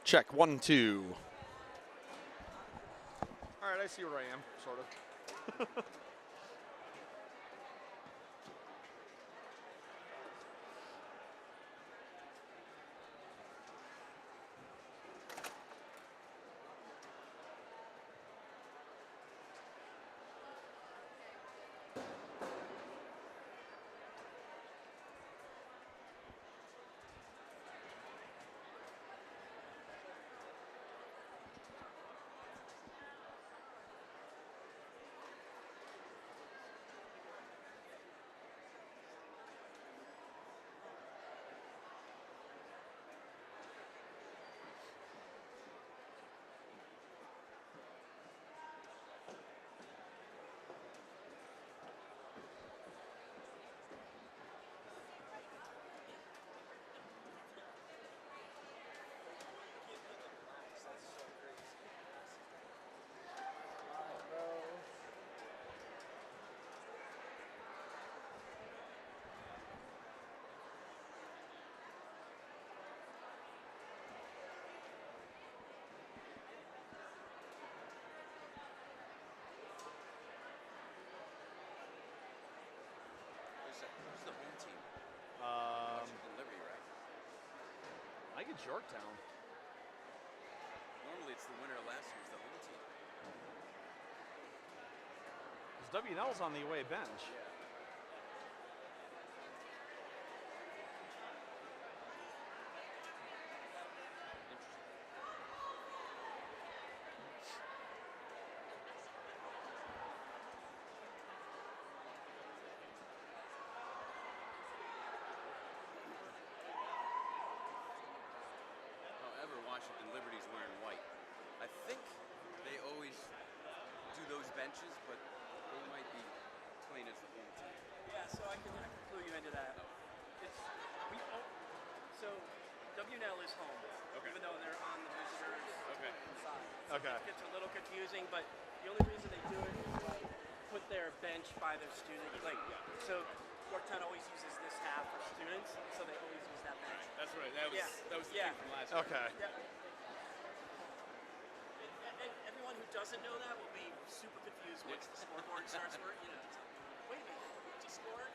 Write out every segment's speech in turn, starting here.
Check, 1, 2. All right, I see where I am, sort of. Who's the home team? Washington Liberty, right? I think it's Yorktown. Normally it's the winner of last year's the home team. Because W&L's on the away bench. Yeah. However, Washington Liberty's wearing white. I think they always do those benches, but they might be playing as the home team. Yeah, so I can clue you into that. It's so W&L is home, even though they're on the visitors side. So Okay. it gets a little confusing, but the only reason they do it is like put their bench by their students. Like so, Yorktown always uses this half for students, so they always use that bench. That's right. That was the thing from last year. Okay. Yeah. And everyone who doesn't know that will be super confused once the scoreboard starts working. You know, it's like, wait a minute, we just scored?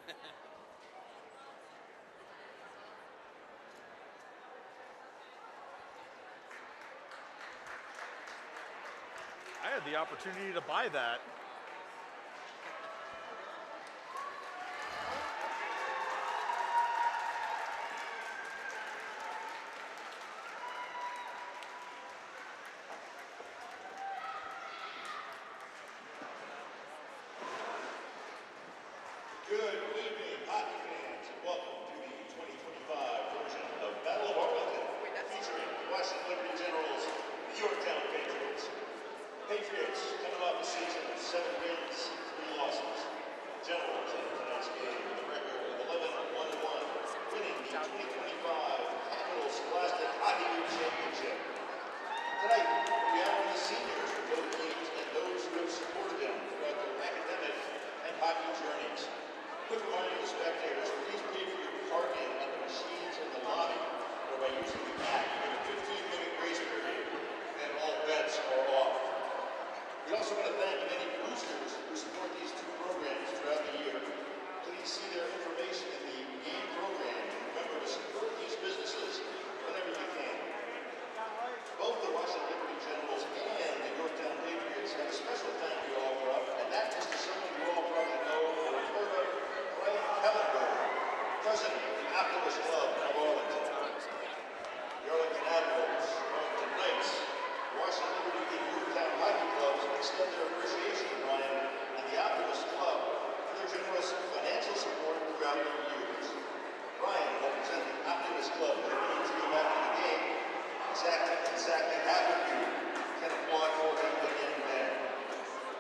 I had the opportunity to buy that. Good evening, hockey fans, and welcome to the 2025 version of Battle of Arlington, featuring the Washington Liberty Generals, the Yorktown Patriots. Patriots coming off a season with 7 wins, 3 losses. Generals in tonight's game with a record of 11-1-1, winning the 2025 Capital Scholastic Hockey League Championship. Tonight, we honor the seniors for both teams and those who have supported them throughout their academic and hockey journeys. Quick reminder to spectators, please pay for your parking at the machines in the lobby or by using the app. We have a 15-minute grace period and all bets are off. We also want to thank many boosters who support these two programs throughout the year. Please see their information in the game program and remember to support these businesses whenever you can. Both the Washington Liberty Generals and the Yorktown Patriots have a special thank you offer up, and that is to someone you all probably know or have heard of, Brian Kellenberg, president of the Optimist Club of Arlington. The Arlington Admirals, Arlington Knights, Washington Liberty and Yorktown Hockey Clubs extend their appreciation to Brian and the Optimist Club for their generous financial support throughout their years. Brian will present the Optimist Club with a meeting team after the game. Exactly half of you can applaud for him again there.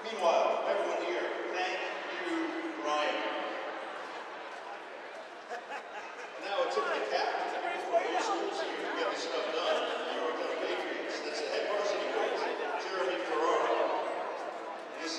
Meanwhile, everyone here, thank you, Brian. Now it's up to the captain for those schools here to get this stuff done. The Yorktown Patriots, that's the head varsity coach, Jeremy Ferraro. His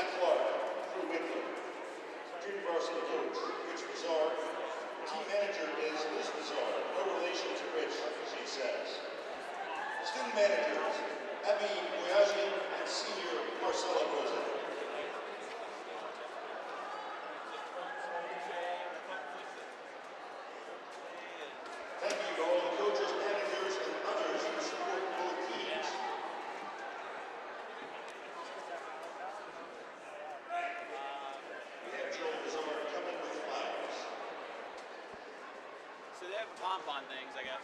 Scott Clark, Drew Winkler. Junior varsity coach, Rich Bizarre. Team manager is Liz Bizarre. No relation to Rich, she says. Student managers, Abby Boyaji and senior Marcella Rosa. Thank you to all the coaches, managers, and others who support both teams. We have Joel Bizarre coming with flowers. So they have pom-pom things, I guess.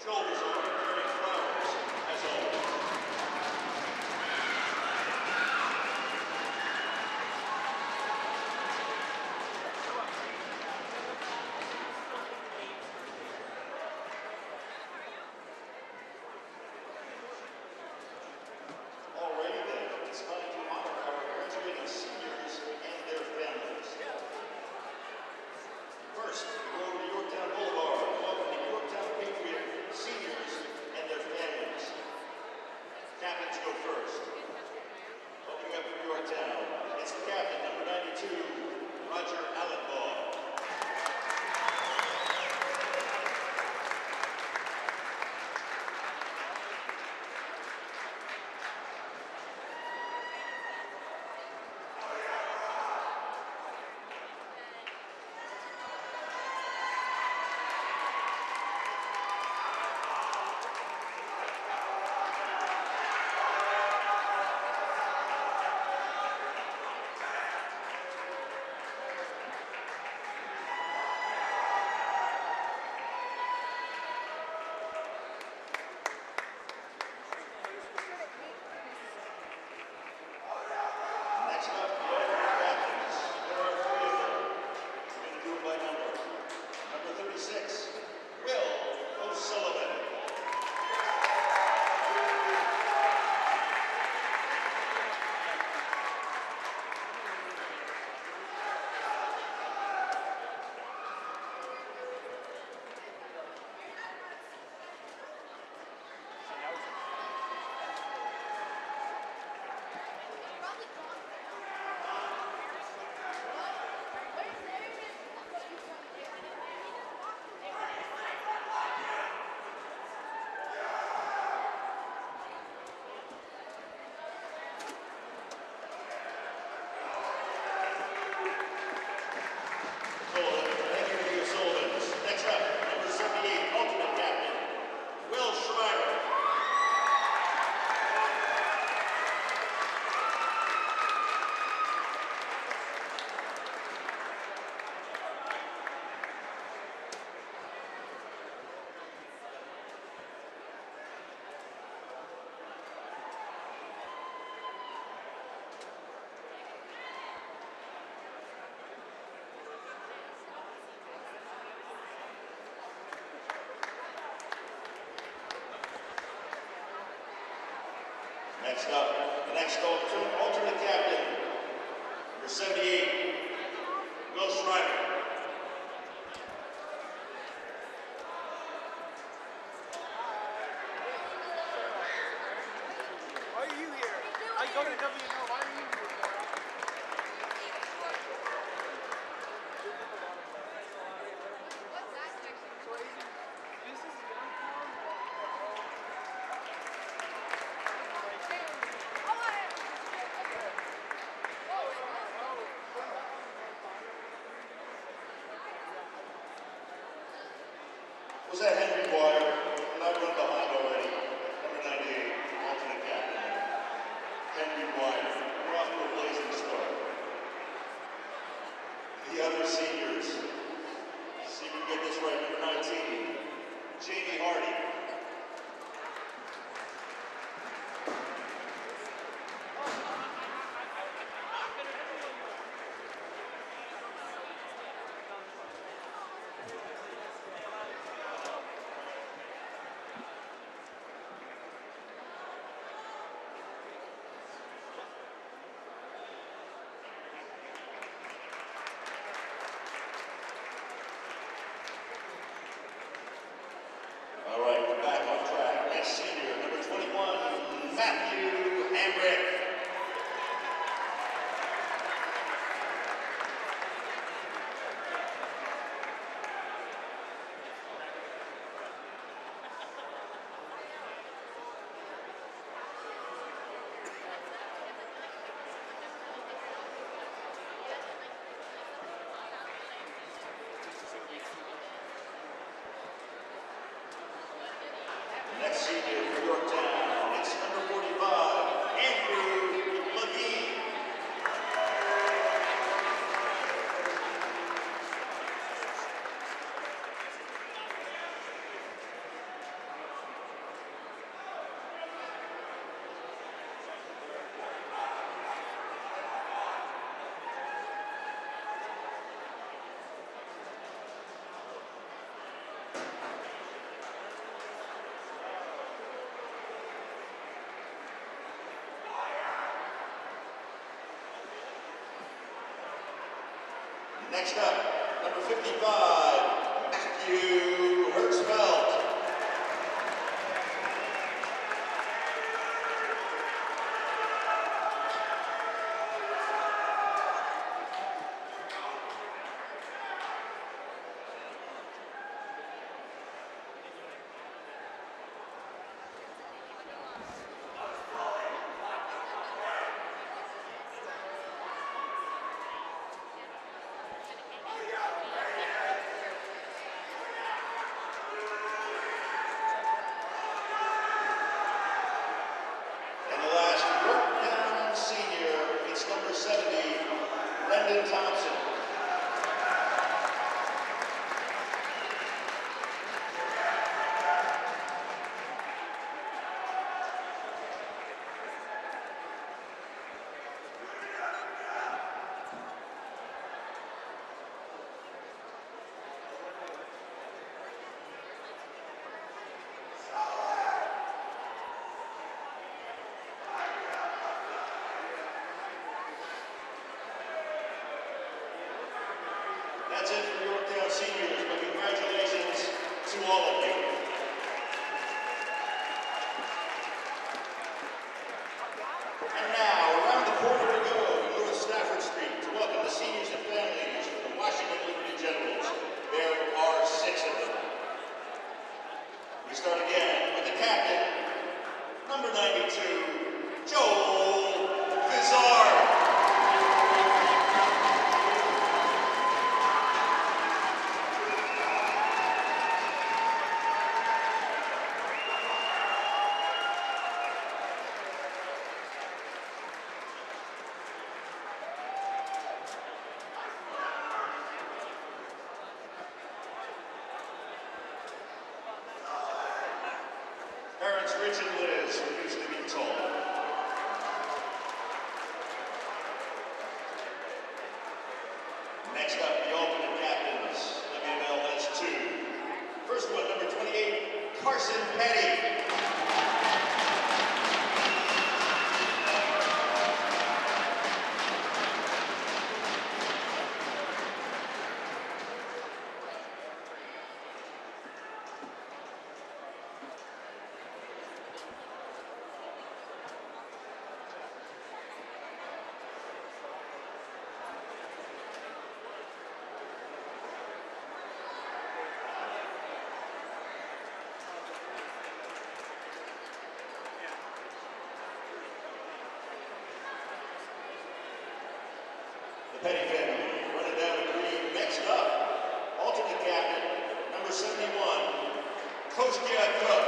Joel Bizarre carrying flowers, as always. Alrighty then, it's time to honor our graduating seniors and their families. First, we go to Yorktown Boulevard. Welcome to Yorktown Patriot seniors and their families. Captains go first. Opening up for Yorktown, it's the captain, number 92, Roger Allenbaugh. Next up, the alternate captains. There are three of them. We're going to do it by number. Number 36, Will O'Sullivan. Thank you to the O'Sullivans. Next up, number 78, alternate captain, Will Schreiber. Next up, the next alternate captain, number 78, Will Schreiber. Why are you here? I go to WNO. Why are you here? Was that Henry Dwyer? And I run behind already. Number 98, alternate captain, Henry Dwyer. We're off to a blazing start. The other seniors. See if we can get this right. Number 19, Jamie Hardy. senior for Yorktown. It's number 45, Andrew McGee. Next up, number 55, Matthew Hertzfeld. And the last Yorktown senior, it's number 70, Brendan Thompson. That's it for Yorktown seniors, but congratulations to all of you. And now, around the corner we go to North Stafford Street to welcome the seniors and families from the Washington Liberty Generals. There are 6 of them. We start again with the captain, number 92, Joel Vizard. Parents Rich and Liz, who used to be told. Next up, the alternate captains, WMLS 2. First one, number 28, Carson Petty. Petty family, running down the green. Next up, alternate captain, number 71, Coach Jeff Cook.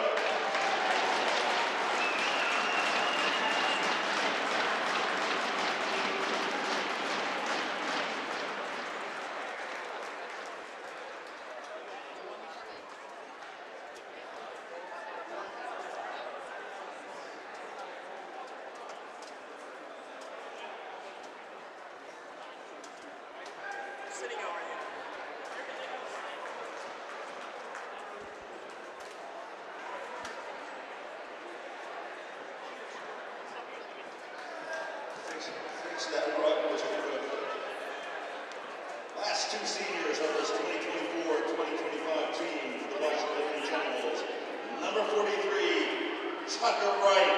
Sitting over here. Fix that rug, Mr. Cook. Last 2 seniors on this 2024-2025 team for the Washington Liberty Generals. Number 43, Tucker Wright.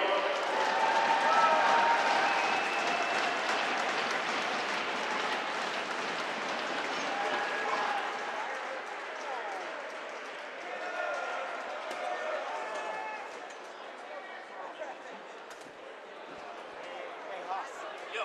Yo.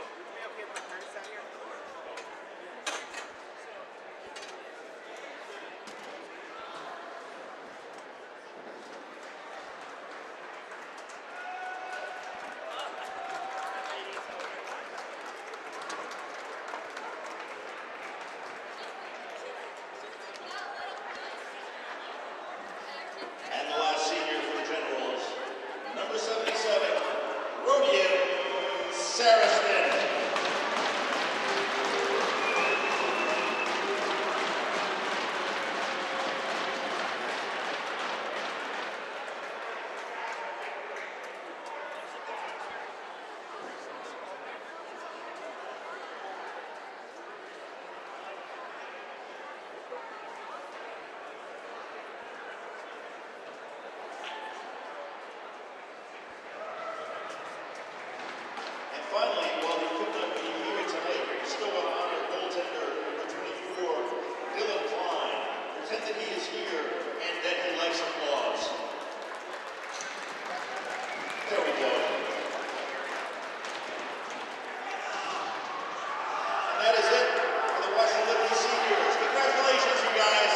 that is it for the Washington Liberty seniors. Congratulations, you guys.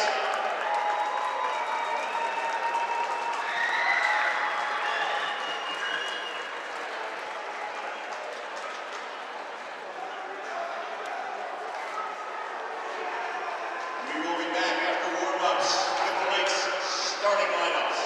We will be back after warm-ups with tonight's starting lineups.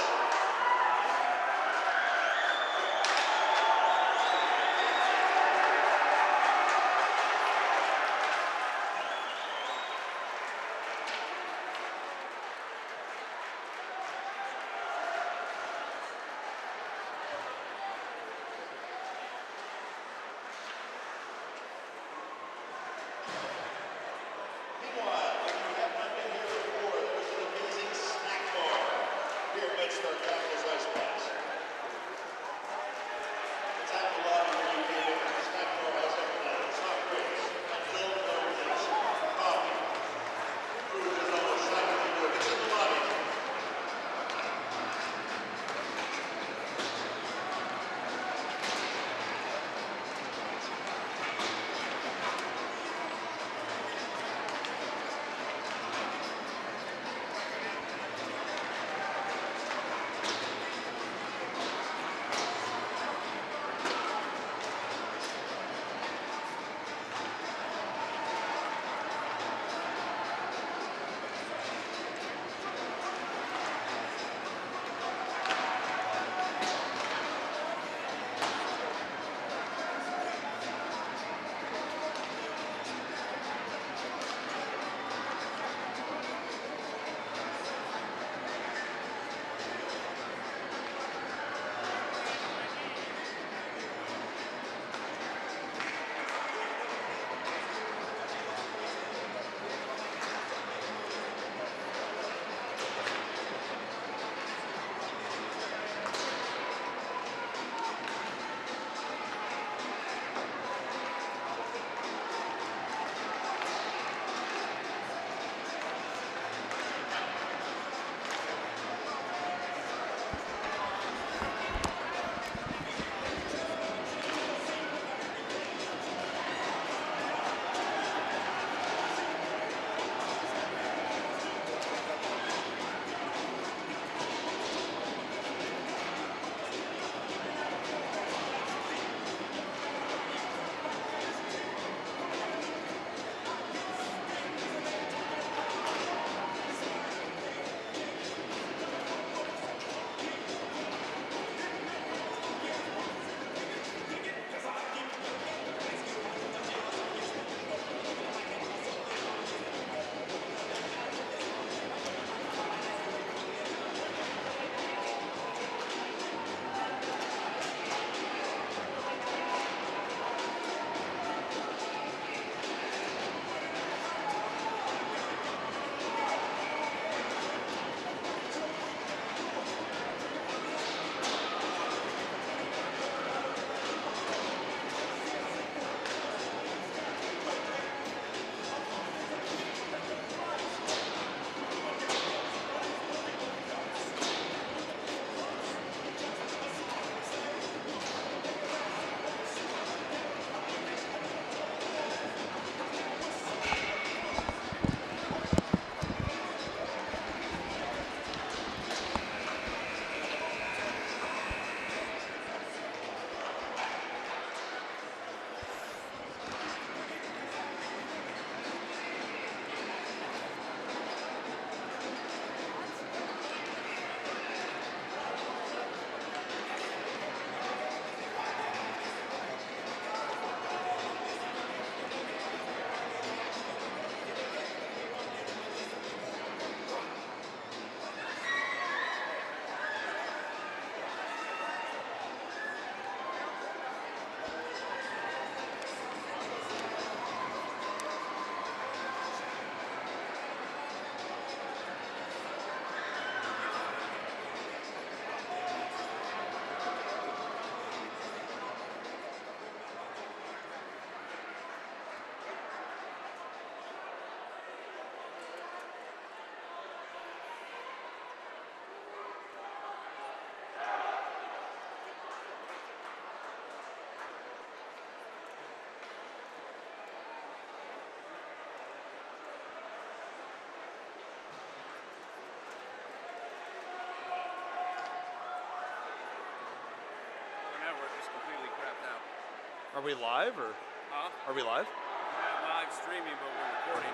Are we live or? Huh? Are we live? We're not live streaming, but we're recording.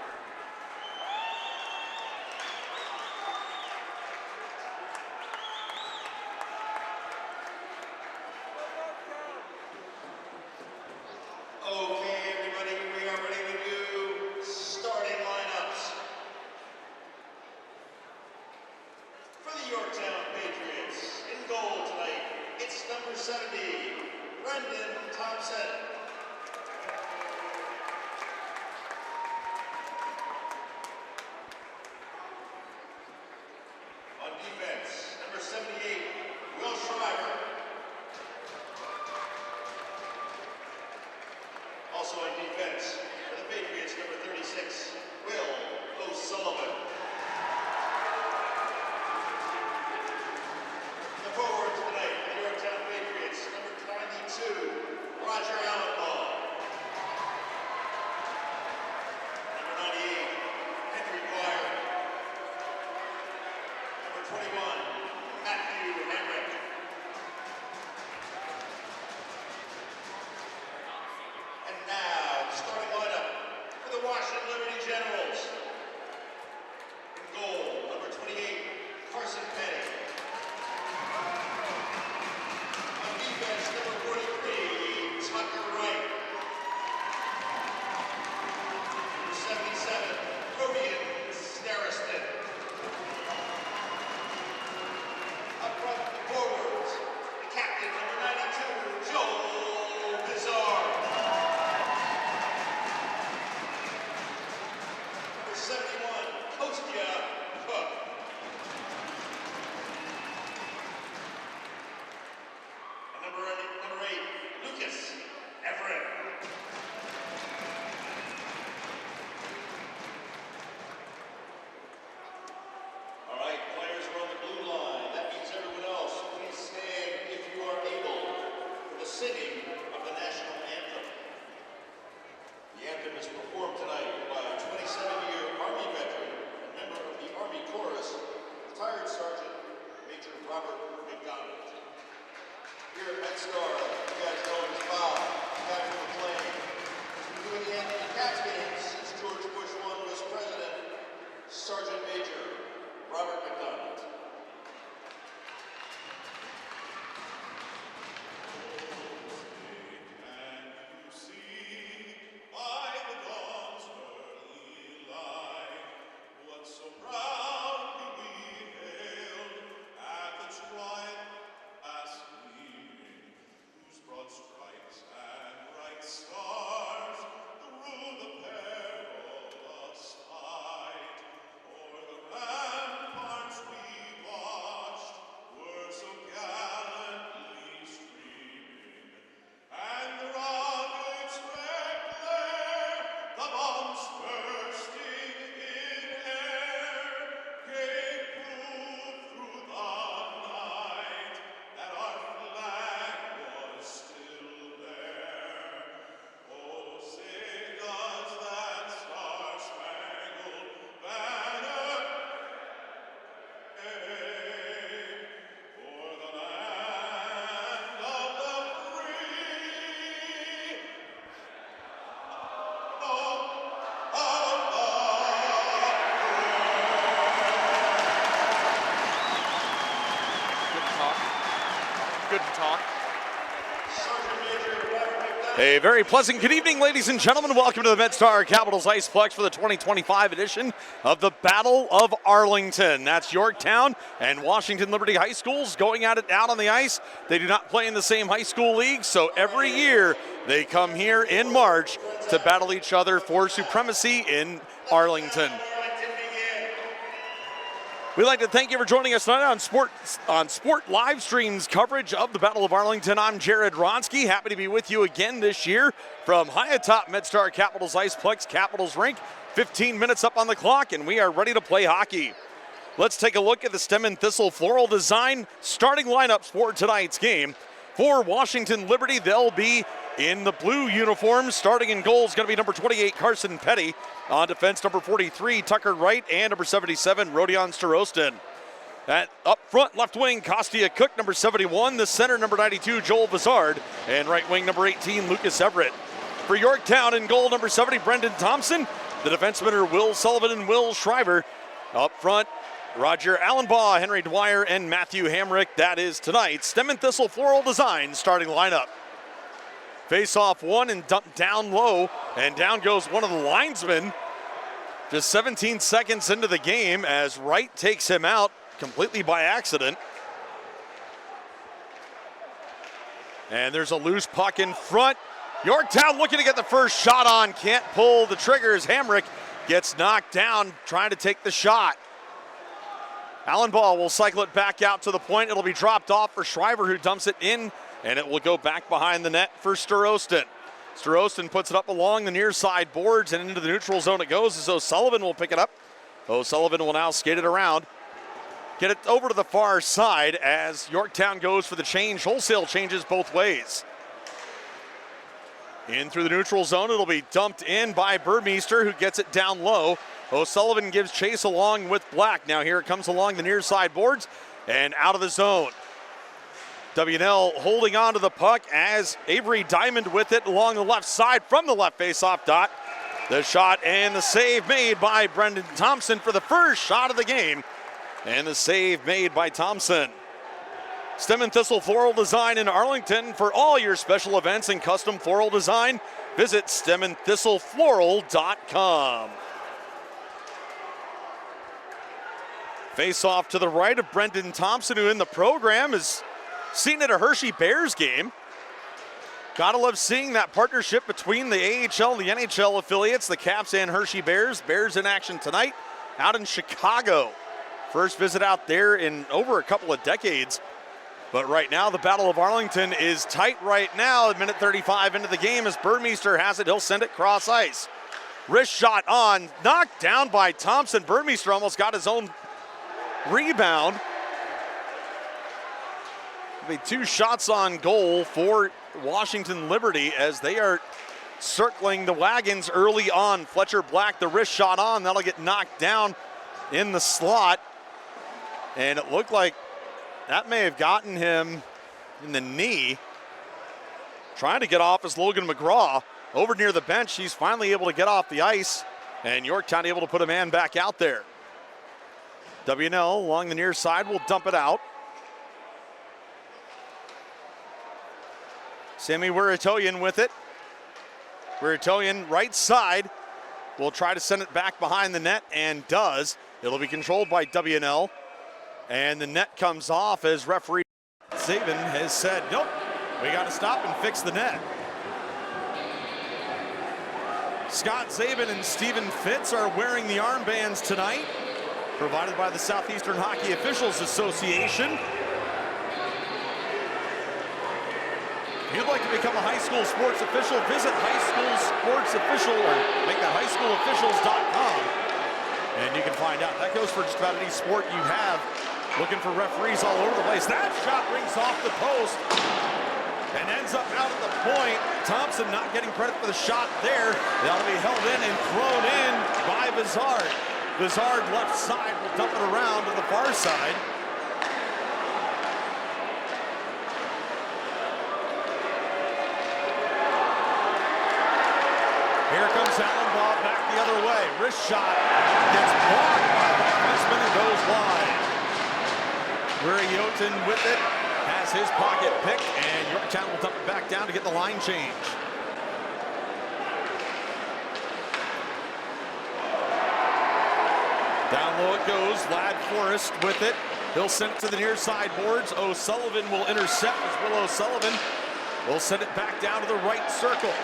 Okay, everybody, we are ready to do starting lineups. For the Yorktown Patriots, in goal tonight, it's number 70, Brendan Thompson. On defense, number 78, Will Schreiber. Also on defense, for the Patriots, number 36, Will O'Sullivan. The forward tonight for the Yorktown Patriots, number 92, Roger Allenbaugh. Number 98, Henry Dwyer. Number 21, Matthew Henrik. And now, the starting lineup for the Washington Liberty Generals. In goal, number 28, Carson Petty. On defense, number 43, Tucker Wright. Number 77, Rodian Starostin. Up front, the forwards, the captain, number 92, Joel Bizarre. Number 71, Kostya Cook. And number 8, Lucas Everett. All right, players are on the blue line. That means everyone else, please stand if you are able for the singing of the national anthem. The anthem is performed tonight by a 27-year Army veteran and member of the Army Chorus, retired Sergeant Major Robert McDonald. Here at Medstar, you guys know him as Bob, Captain of the Plane. He's been doing the anthem at Cats games since George Bush I was president. Sergeant Major Robert McDonald. And you see by the dawn's early light what so proudly we hailed at the twilight gleaming, whose broad stripes and bright stars through the perilous fight o'er the ramparts we watched were so gallantly streaming, and the rockets' red glare, the bombs bursting in air, gave proof through the night that our flag was still there. Oh, say does that star-spangled banner wave for the land of the free, Good to talk. Good to talk. Sergeant Major Robert McDonald. A very pleasant good evening, ladies and gentlemen. Welcome to the Medstar Capitals IcePlex for the 2025 edition of the Battle of Arlington. That's Yorktown and Washington Liberty High Schools going at it out on the ice. They do not play in the same high school league, so every year they come here in March to battle each other for supremacy in Arlington. Arlington begin. We'd like to thank you for joining us tonight on Sport Live Streams coverage of the Battle of Arlington. I'm Jared Ronsky, happy to be with you again this year from high atop Medstar Capitals IcePlex Capitals Rink. 15 minutes up on the clock, and we are ready to play hockey. Let's take a look at the stem and thistle floral design starting lineups for tonight's game. For Washington Liberty, they'll be in the blue uniforms. Starting in goal is going to be number 28, Carson Petty. On defense, number 43, Tucker Wright, and number 77, Rodion Starostin. At up front, left wing, Kostia Cook, number 71. The center, number 92, Joel Vizard. And right wing, number 18, Lucas Everett. For Yorktown in goal, number 70, Brendan Thompson. The defensemen are Will Sullivan and Will Shriver. Up front, Roger Allenbaugh, Henry Dwyer, and Matthew Hamrick. That is tonight's Stem and Thistle Floral Design starting lineup. Face off one and dumped down low. And down goes one of the linesmen. Just 17 seconds into the game as Wright takes him out completely by accident. And there's a loose puck in front. Yorktown looking to get the first shot on, can't pull the trigger as Hamrick gets knocked down trying to take the shot. Allenbaugh will cycle it back out to the point. It'll be dropped off for Shriver, who dumps it in, and it will go back behind the net for Sturoston. Sturoston puts it up along the near side boards, and into the neutral zone it goes as O'Sullivan will pick it up. O'Sullivan will now skate it around. Get it over to the far side as Yorktown goes for the change. Wholesale changes both ways. In through the neutral zone, it'll be dumped in by Burmeister, who gets it down low. O'Sullivan gives chase along with Black. Now here it comes along the near side boards and out of the zone. W&L holding on to the puck as Avery Diamond with it along the left side from the left face-off dot. The shot and the save made by Brendan Thompson for the first shot of the game. And the save made by Thompson. Stem and Thistle Floral Design in Arlington. For all your special events and custom floral design, visit stemandthistlefloral.com. Face off to the right of Brendan Thompson, who in the program is seen at a Hershey Bears game. Gotta love seeing that partnership between the AHL and the NHL affiliates, the Caps and Hershey Bears. Bears in action tonight out in Chicago. First visit out there in over a couple of decades. But right now, the Battle of Arlington is tight right now. At minute 35 into the game as Burmeister has it. He'll send it cross ice. Wrist shot on, knocked down by Thompson. Burmeister almost got his own rebound. It'll be 2 shots on goal for Washington Liberty as they are circling the wagons early on. Fletcher Black, the wrist shot on. That'll get knocked down in the slot. And it looked like that may have gotten him in the knee. Trying to get off is Logan McGraw. Over near the bench, he's finally able to get off the ice. And Yorktown able to put a man back out there. W&L along the near side will dump it out. Sammy Wiratoyan with it. Wiratoyan right side will try to send it back behind the net and does. It'll be controlled by W&L. And the net comes off as referee Zabin has said, nope, we got to stop and fix the net. Scott Zabin and Stephen Fitz are wearing the armbands tonight, provided by the Southeastern Hockey Officials Association. If you'd like to become a high school sports official, visit High School Sports Official or make that highschoolofficials.com. And you can find out. That goes for just about any sport you have. Looking for referees all over the place. That shot rings off the post and ends up out at the point. Thompson not getting credit for the shot there. That'll be held in and thrown in by Vizard. Vizard left side will dump it around to the far side. Here comes Allenbaugh back the other way. Wrist shot gets blocked by the defenseman and goes wide. Wiratoyan with it, has his pocket picked, and Yorktown will dump it back down to get the line change. Down low it goes, Ladd Forrest with it. He'll send it to the near side boards. O'Sullivan will intercept as Will O'Sullivan will send it back down to the right circle.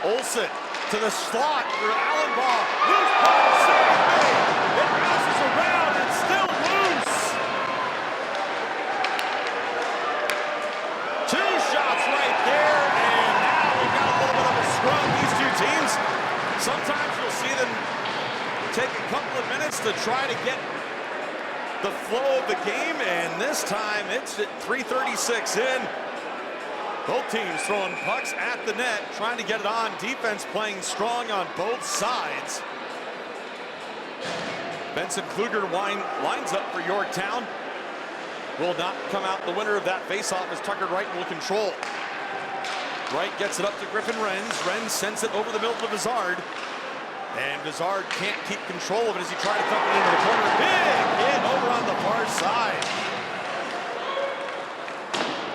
Olsen to the slot for Allenbaugh. Loose puck, save made. It bounces around and still loose. 2 shots right there, and now we've got a little bit of a scrum. These two teams, sometimes you'll see them take a couple of minutes to try to get the flow of the game, and this time it's at 3:36 in. Both teams throwing pucks at the net, trying to get it on. Defense playing strong on both sides. Benson Kluger lines up for Yorktown. will not come out the winner of that faceoff as Tucker Wright will control. Wright gets it up to Griffin Renz. Renz sends it over the middle to Vizard. And Vizard can't keep control of it as he tries to dump it into the corner. Big hit over on the far side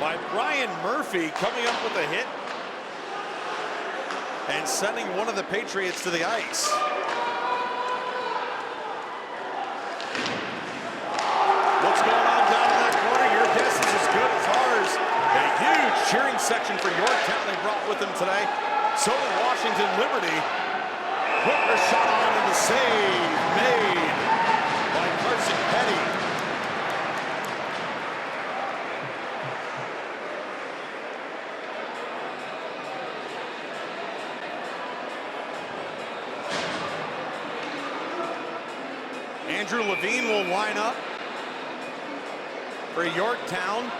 by Brian Murphy, coming up with a hit and sending one of the Patriots to the ice. What's going on down in that corner? Your guess is as good as ours. A huge cheering section for Yorktown they brought with them today. So did Washington Liberty. Hooker shot on and the save made by Carson Petty. Andrew Levine will line up for Yorktown.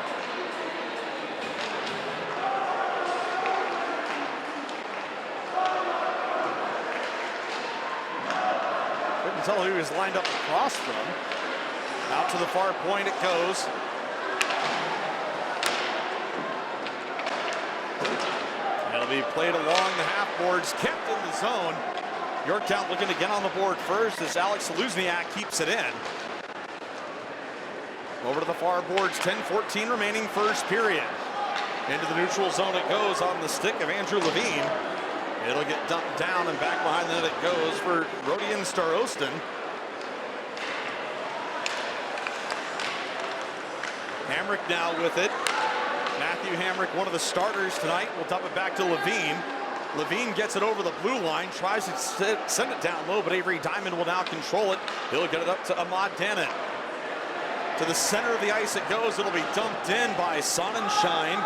Couldn't tell who he was lined up across from. Out to the far point it goes. It'll be played along the half boards, kept in the zone. Yorktown looking to get on the board first as Alex Saluzniak keeps it in. Over to the far boards, 10-14 remaining first period. Into the neutral zone it goes on the stick of Andrew Levine. It'll get dumped down and back behind the net it goes for Rodion Starostin. Hamrick now with it. Matthew Hamrick, one of the starters tonight, will dump it back to Levine. Levine gets it over the blue line, tries to send it down low, but Avery Diamond will now control it. He'll get it up to Ahmad Dannon. To the center of the ice it goes. It'll be dumped in by Sonnenschein.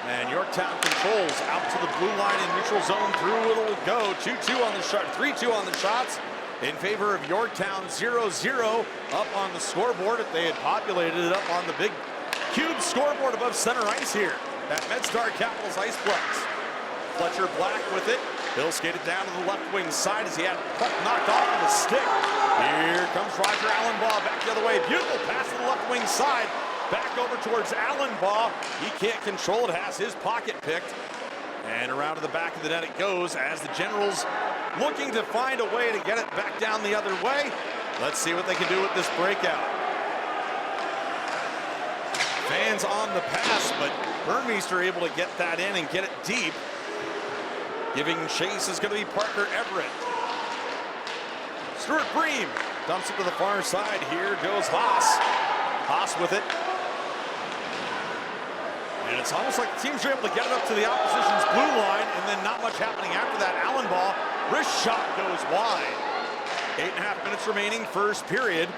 And Yorktown controls out to the blue line in neutral zone. Through it'll go. 2-2 on the shot, 3-2 on the shots in favor of Yorktown. 0-0 up on the scoreboard if they had populated it up on the big cube scoreboard above center ice here at Medstar Capitals IcePlex. Fletcher Black with it. He'll skate it down to the left wing side as he had puck knocked off of the stick. Here comes Roger Allenbaugh back the other way. Beautiful pass to the left wing side. Back over towards Allenbaugh. He can't control it, has his pocket picked. And around to the back of the net it goes as the Generals looking to find a way to get it back down the other way. Let's see what they can do with this breakout. Fans on the pass, but Burmeister able to get that in and get it deep. Giving chase is going to be Parker Everett. Stuart Bream dumps it to the far side. Here goes Haas. Haas with it. And it's almost like the teams are able to get it up to the opposition's blue line, and then not much happening after that. Allenbaugh, wrist shot goes wide. 8.5 minutes remaining, first period.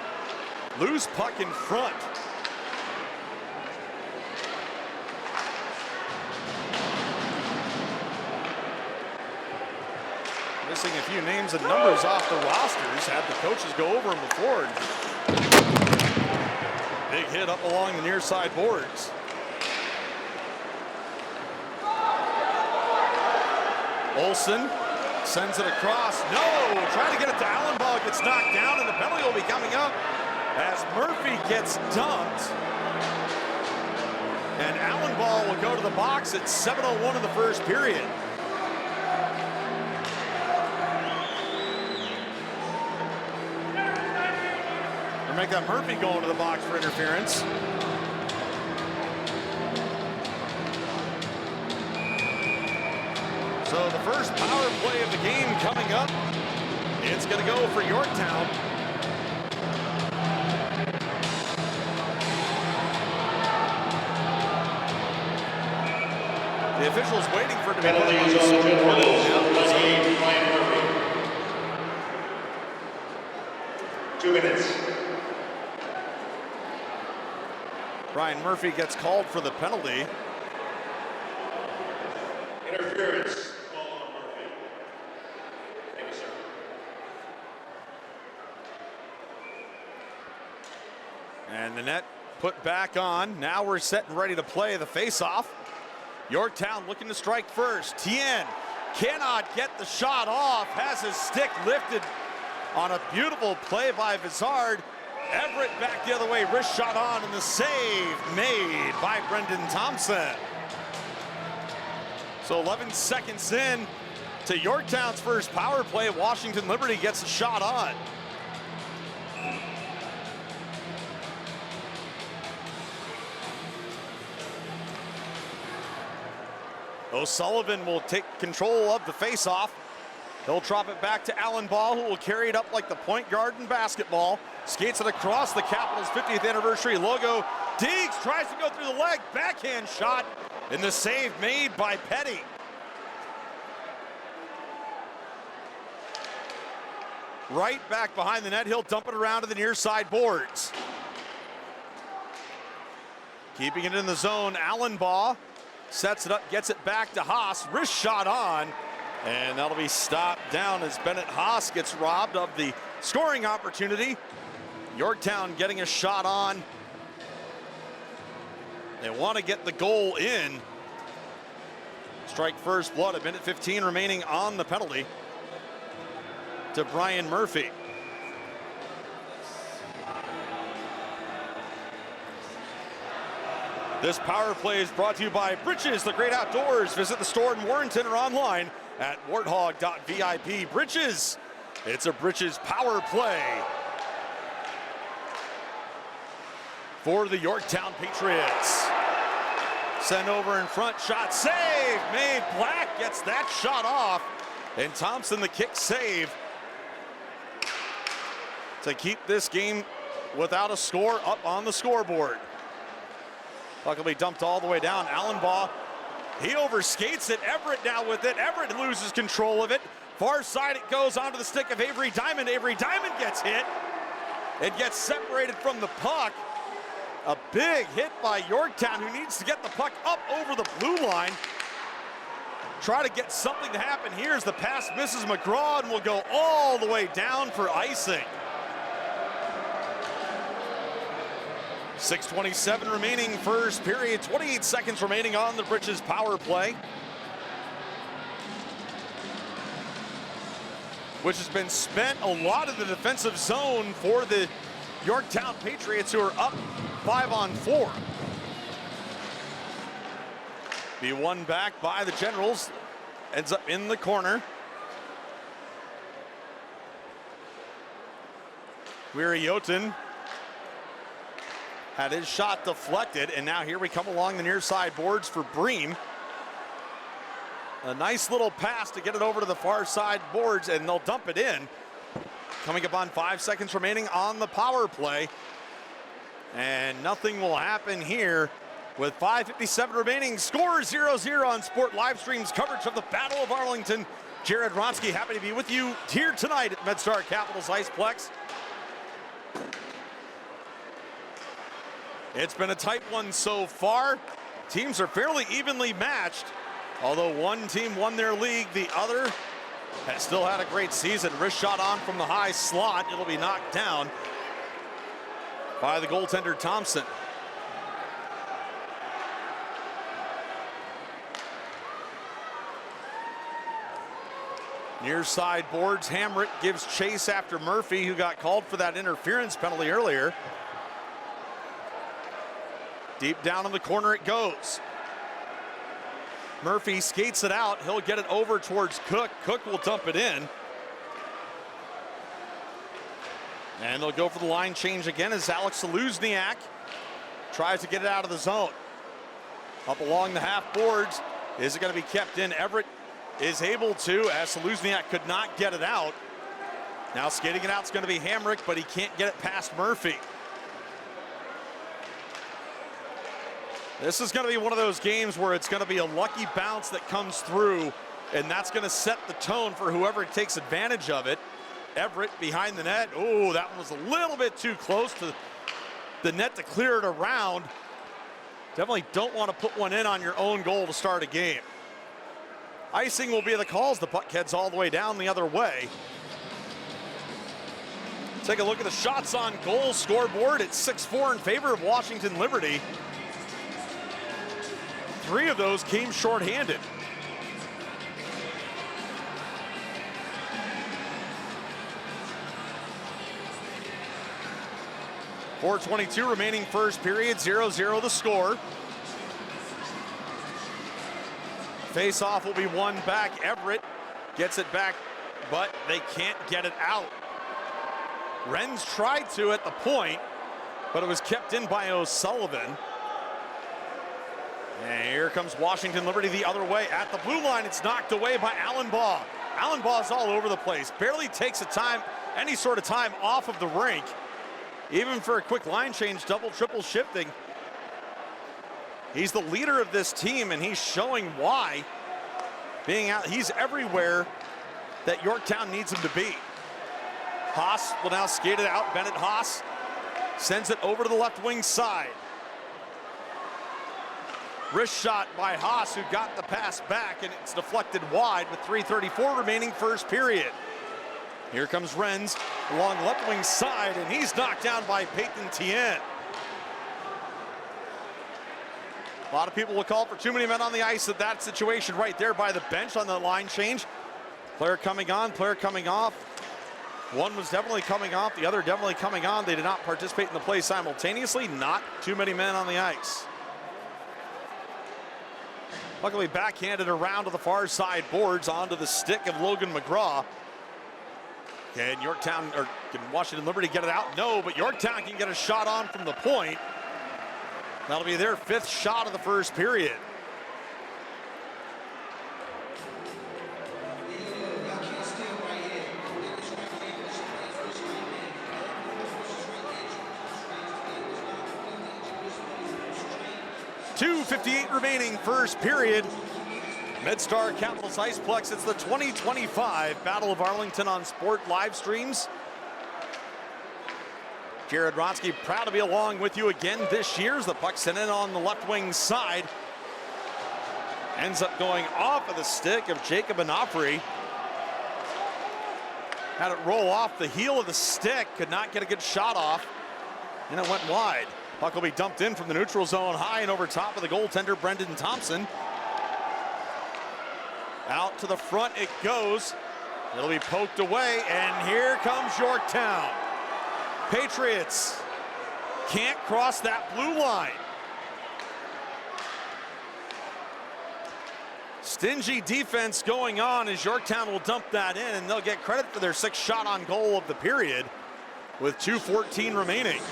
Loose puck in front. Missing a few names and numbers off the rosters. Had the coaches go over them before. Big hit up along the near side boards. Olsen sends it across. No! Trying to get it to Allenbaugh. Gets knocked down, and the penalty will be coming up as Murphy gets dumped. And Allenbaugh will go to the box at 7:01 in the first period. Make that Murphy go into the box for interference. So the first power play of the game coming up. It's going to go for Yorktown. The officials waiting for it to be played on the scoreboard. 2 minutes. Brian Murphy gets called for the penalty. Interference. Call on Murphy. Thank you, sir. And the net put back on. Now we're set and ready to play the face-off. Yorktown looking to strike first. Tien cannot get the shot off. Has his stick lifted on a beautiful play by Vizard. Everett back the other way, wrist shot on, and the save made by Brendan Thompson. So 11 seconds in to Yorktown's first power play. Washington Liberty gets a shot on. O'Sullivan will take control of the faceoff. He'll drop it back to Allen Ball, who will carry it up like the point guard in basketball. Skates it across the Capitals' 50th anniversary logo. Deeks tries to go through the leg, backhand shot, and the save made by Petty. Right back behind the net, he'll dump it around to the near side boards. Keeping it in the zone, Allen Ball sets it up, gets it back to Haas, wrist shot on, and that'll be stopped down as Bennett Haas gets robbed of the scoring opportunity. Yorktown getting a shot on. They want to get the goal in. Strike first blood, a minute 15 remaining on the penalty to Brian Murphy. This power play is brought to you by Britches, the great outdoors. Visit the store in Warrenton or online at warthog.vip. Britches, it's a Britches power play for the Yorktown Patriots. Send over in front, shot save, made. Black gets that shot off, and Thompson the kick save to keep this game without a score up on the scoreboard. Puck will be dumped all the way down. Allen Baugh, he overskates it. Everett now with it. Everett loses control of it. Far side it goes onto the stick of Avery Diamond. Avery Diamond gets hit and gets separated from the puck. A big hit by Yorktown, who needs to get the puck up over the blue line. Try to get something to happen here as the pass misses McGraw and will go all the way down for icing. 6:27 remaining first period, 28 seconds remaining on the Britches power play, which has been spent a lot of the defensive zone for the Yorktown Patriots, who are up 5-on-4. Be won back by the Generals, ends up in the corner. Weary Yoten had his shot deflected, and now here we come along the near side boards for Bream. A nice little pass to get it over to the far side boards, and they'll dump it in. Coming up on 5 seconds remaining on the power play. And nothing will happen here with 5:57 remaining. Score 0-0 on Sport Livestream's coverage of the Battle of Arlington. Jared Ronsky, happy to be with you here tonight at Medstar Capital's IcePlex. It's been a tight one so far. Teams are fairly evenly matched. Although one team won their league, the other has still had a great season. Wrist shot on from the high slot. It'll be knocked down by the goaltender Thompson. Near side boards, Hamrick gives chase after Murphy, who got called for that interference penalty earlier. Deep down in the corner it goes. Murphy skates it out. He'll get it over towards Cook. Cook will dump it in. And they'll go for the line change again as Alex Saluzniak tries to get it out of the zone. Up along the half boards. Is it going to be kept in? Everett is able to, as Saluzniak could not get it out. Now skating it out is going to be Hamrick, but he can't get it past Murphy. This is going to be one of those games where it's going to be a lucky bounce that comes through, and that's going to set the tone for whoever takes advantage of it. Everett behind the net. Oh, that one was a little bit too close to the net to clear it around. Definitely don't want to put one in on your own goal to start a game. Icing will be the calls. The puck heads all the way down the other way. Take a look at the shots on goal scoreboard. It's 6-4 in favor of Washington Liberty. 3 of those came shorthanded. 4:22 remaining first period, 0-0 the score. Face-off will be won back. Everett gets it back, but they can't get it out. Renz tried to at the point, but it was kept in by O'Sullivan. And here comes Washington Liberty the other way. At the blue line, it's knocked away by Allen Baugh. Allen Baugh's all over the place. Barely takes any sort of time off of the rink. Even for a quick line change, double, triple shifting. He's the leader of this team, and he's showing why. Being out, he's everywhere that Yorktown needs him to be. Haas will now skate it out. Bennett Haas sends it over to the left wing side. Wrist shot by Haas, who got the pass back, and it's deflected wide with 3:34 remaining first period. Here comes Renz along left wing side, and he's knocked down by Peyton Tien. A lot of people will call for too many men on the ice at that situation right there by the bench on the line change. Player coming on, player coming off. One was definitely coming off, the other definitely coming on. They did not participate in the play simultaneously. Not too many men on the ice. Luckily backhanded around to the far side boards onto the stick of Logan McGraw. Can Yorktown, or can Washington Liberty get it out? No, but Yorktown can get a shot on from the point. That'll be their 5th shot of the first period. .258 remaining first period. Medstar Capitals IcePlex. It's the 2025 Battle of Arlington on Sport live streams. Jared Ronsky proud to be along with you again this year as the puck sent in on the left wing side. Ends up going off of the stick of Jacob Onofre. Had it roll off the heel of the stick, could not get a good shot off, and it went wide. Puck will be dumped in from the neutral zone high and over top of the goaltender, Brendan Thompson. Out to the front it goes. It'll be poked away, and here comes Yorktown. Patriots can't cross that blue line. Stingy defense going on as Yorktown will dump that in, and they'll get credit for their 6th shot on goal of the period with 2:14 remaining.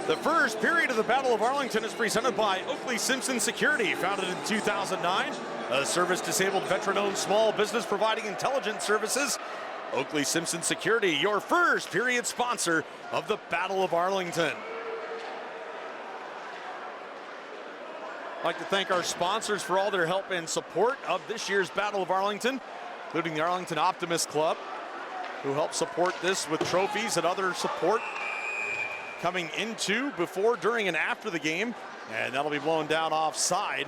The first period of the Battle of Arlington is presented by Oakley Simpson Security, founded in 2009. A service-disabled, veteran-owned small business providing intelligence services. Oakley Simpson Security, your first period sponsor of the Battle of Arlington. I'd like to thank our sponsors for all their help and support of this year's Battle of Arlington, including the Arlington Optimist Club, who helped support this with trophies and other support coming into, before, during, and after the game. And that'll be blown down offside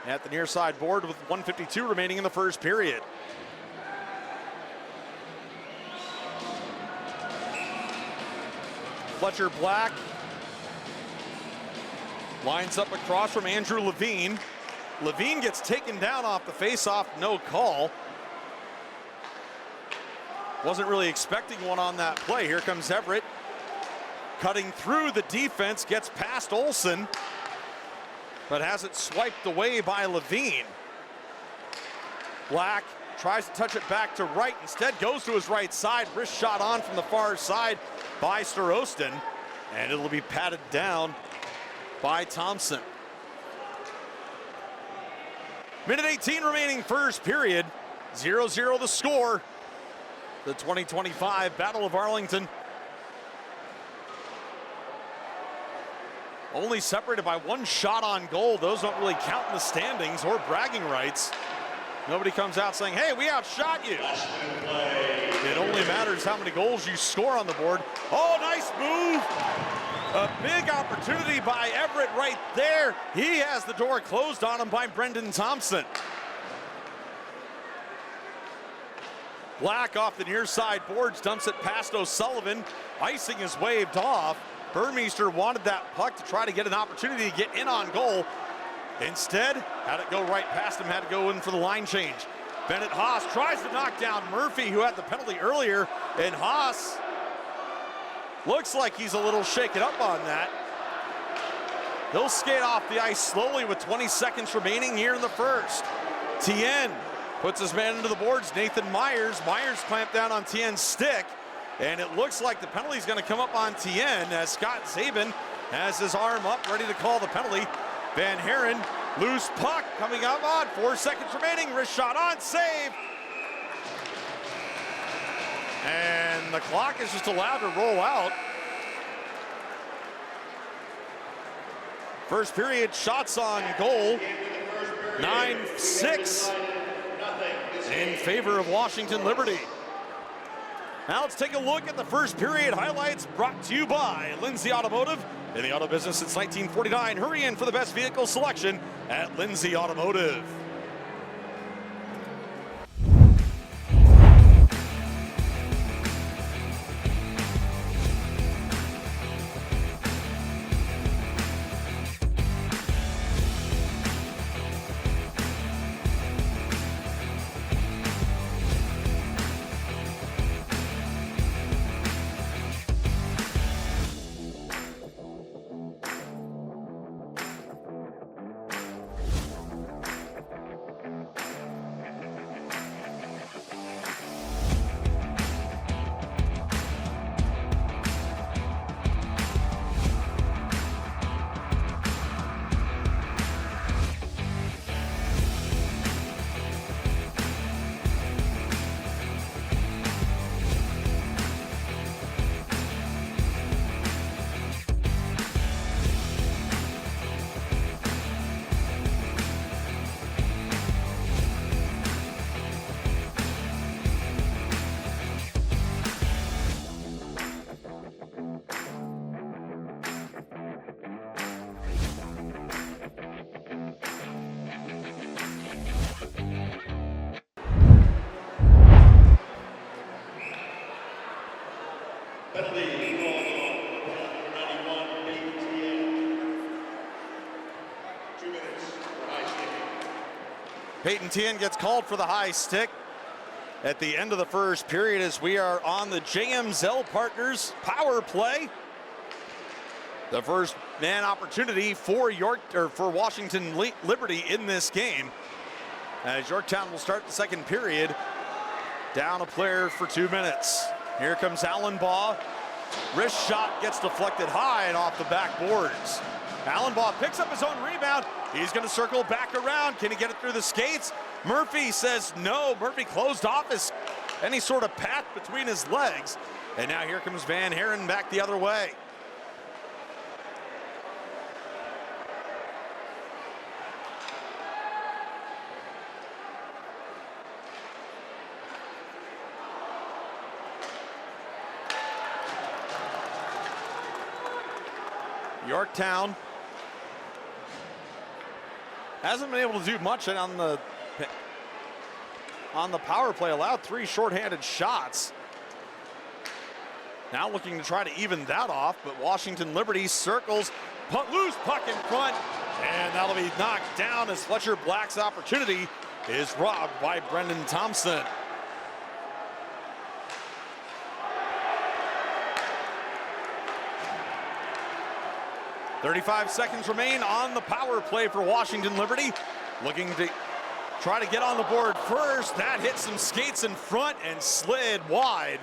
at the near side board with 1:52 remaining in the first period. Fletcher Black lines up across from Andrew Levine. Levine gets taken down off the faceoff, no call. Wasn't really expecting one on that play. Here comes Everett. Cutting through the defense, gets past Olsen, but has it swiped away by Levine. Black tries to touch it back to right, instead goes to his right side. Wrist shot on from the far side by Starostin, and it'll be patted down by Thompson. Minute 18 remaining first period, 0-0 the score. The 2025 Battle of Arlington only separated by 1 shot on goal. Those don't really count in the standings or bragging rights. Nobody comes out saying, hey, we outshot you. It only matters how many goals you score on the board. Oh, nice move. A big opportunity by Everett right there. He has the door closed on him by Brendan Thompson. Black off the near side boards, dumps it past O'Sullivan. Icing is waved off. Burmeister wanted that puck to try to get an opportunity to get in on goal. Instead, had it go right past him, had to go in for the line change. Bennett Haas tries to knock down Murphy, who had the penalty earlier, and Haas looks like he's a little shaken up on that. He'll skate off the ice slowly with 20 seconds remaining here in the first. Tien puts his man into the boards, Nathan Myers. Myers clamped down on Tien's stick, and it looks like the penalty is going to come up on Tien as Scott Zabin has his arm up, ready to call the penalty. Van Haren, loose puck coming up on, 4 seconds remaining, wrist shot on, save. And the clock is just allowed to roll out. First period, shots on goal, 9-6 in favor of Washington Liberty. Now let's take a look at the first period highlights brought to you by Lindsay Automotive. In the auto business since 1949, hurry in for the best vehicle selection at Lindsay Automotive. Penalty called on number 91, Peyton Tien. 2 minutes for high sticking. Peyton Tien gets called for the high stick at the end of the first period as we are on the JM Zell Partners power play. The first man opportunity for Washington Liberty in this game, as Yorktown will start the second period down a player for 2 minutes. Here comes Alan Baugh. Wrist shot gets deflected high and off the backboards. Alan Baugh picks up his own rebound. He's going to circle back around. Can he get it through the skates? Murphy says no. Murphy closed off any sort of path between his legs. And now here comes Van Haren back the other way. Yorktown hasn't been able to do much on the power play, allowed 3 shorthanded shots. Now looking to try to even that off, but Washington Liberty circles, loose puck in front, and that'll be knocked down as Fletcher Black's opportunity is robbed by Brendan Thompson. 35 seconds remain on the power play for Washington Liberty. Looking to try to get on the board first. That hit some skates in front and slid wide.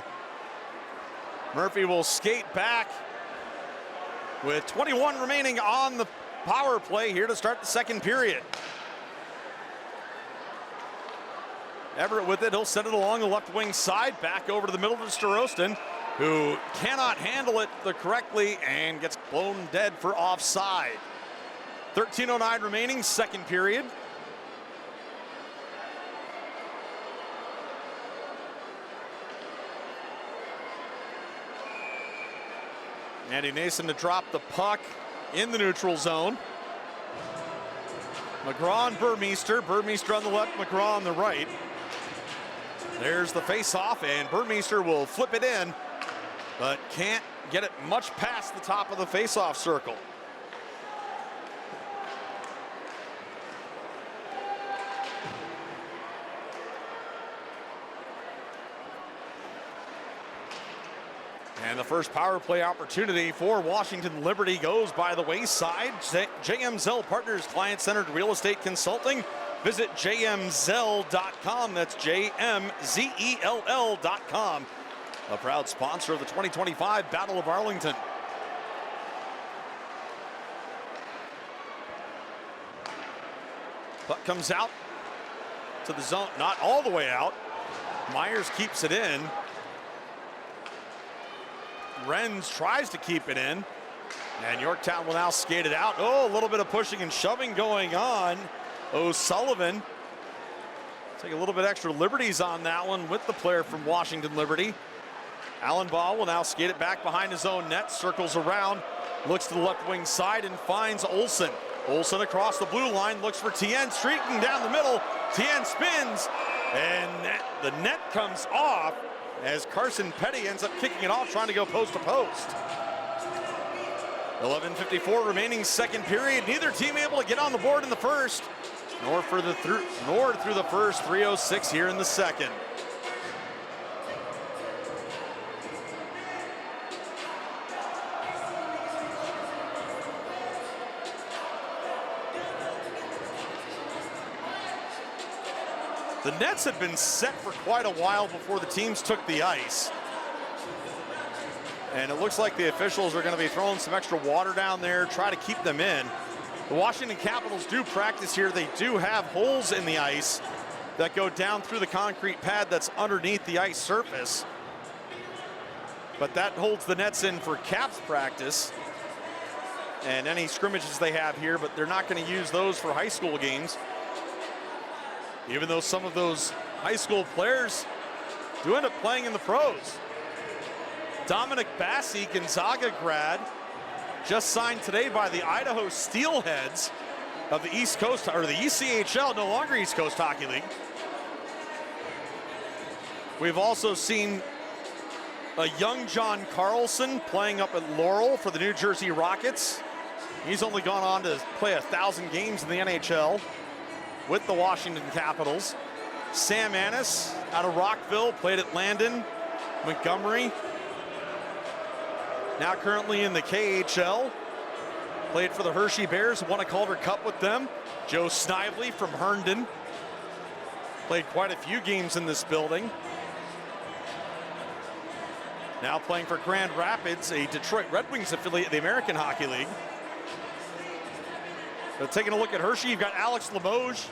Murphy will skate back with 21 remaining on the power play here to start the second period. Everett with it, he'll send it along the left wing side, back over to the middle to Starostin, who cannot handle it correctly and gets blown dead for offside. 13:09 remaining, second period. Andy Nason to drop the puck in the neutral zone. McGraw and Burmeister. Burmeister on the left, McGraw on the right. There's the face-off, and Burmeister will flip it in, but can't get it much past the top of the face-off circle. And the first power play opportunity for Washington Liberty goes by the wayside. JM Zell Partners, client-centered real estate consulting. Visit jmzell.com. That's jmzell.com. A proud sponsor of the 2025 Battle of Arlington. Puck comes out to the zone, not all the way out. Myers keeps it in. Renz tries to keep it in, and Yorktown will now skate it out. Oh, a little bit of pushing and shoving going on. O'Sullivan take a little bit extra liberties on that one with the player from Washington Liberty. Allenbaugh will now skate it back behind his own net, circles around, looks to the left wing side and finds Olsen. Olsen across the blue line, looks for Tien, streaking down the middle. Tien spins, and the net comes off as Carson Petty ends up kicking it off, trying to go post to post. 11:54 remaining second period. Neither team able to get on the board in the first, nor through the first. 3:06 here in the second. The nets had been set for quite a while before the teams took the ice. And it looks like the officials are going to be throwing some extra water down there, try to keep them in. The Washington Capitals do practice here. They do have holes in the ice that go down through the concrete pad that's underneath the ice surface. But that holds the nets in for Caps practice and any scrimmages they have here, but they're not going to use those for high school games. Even though some of those high school players do end up playing in the pros. Dominic Bassi, Gonzaga grad, just signed today by the Idaho Steelheads of the East Coast, or the ECHL, no longer East Coast Hockey League. We've also seen a young John Carlson playing up at Laurel for the New Jersey Rockets. He's only gone on to play 1,000 games in the NHL with the Washington Capitals. Sam Annis out of Rockville, played at Landon, Montgomery. Now currently in the KHL, played for the Hershey Bears, won a Calder Cup with them. Joe Snively from Herndon, played quite a few games in this building. Now playing for Grand Rapids, a Detroit Red Wings affiliate of the American Hockey League. But taking a look at Hershey, you've got Alex Limoges.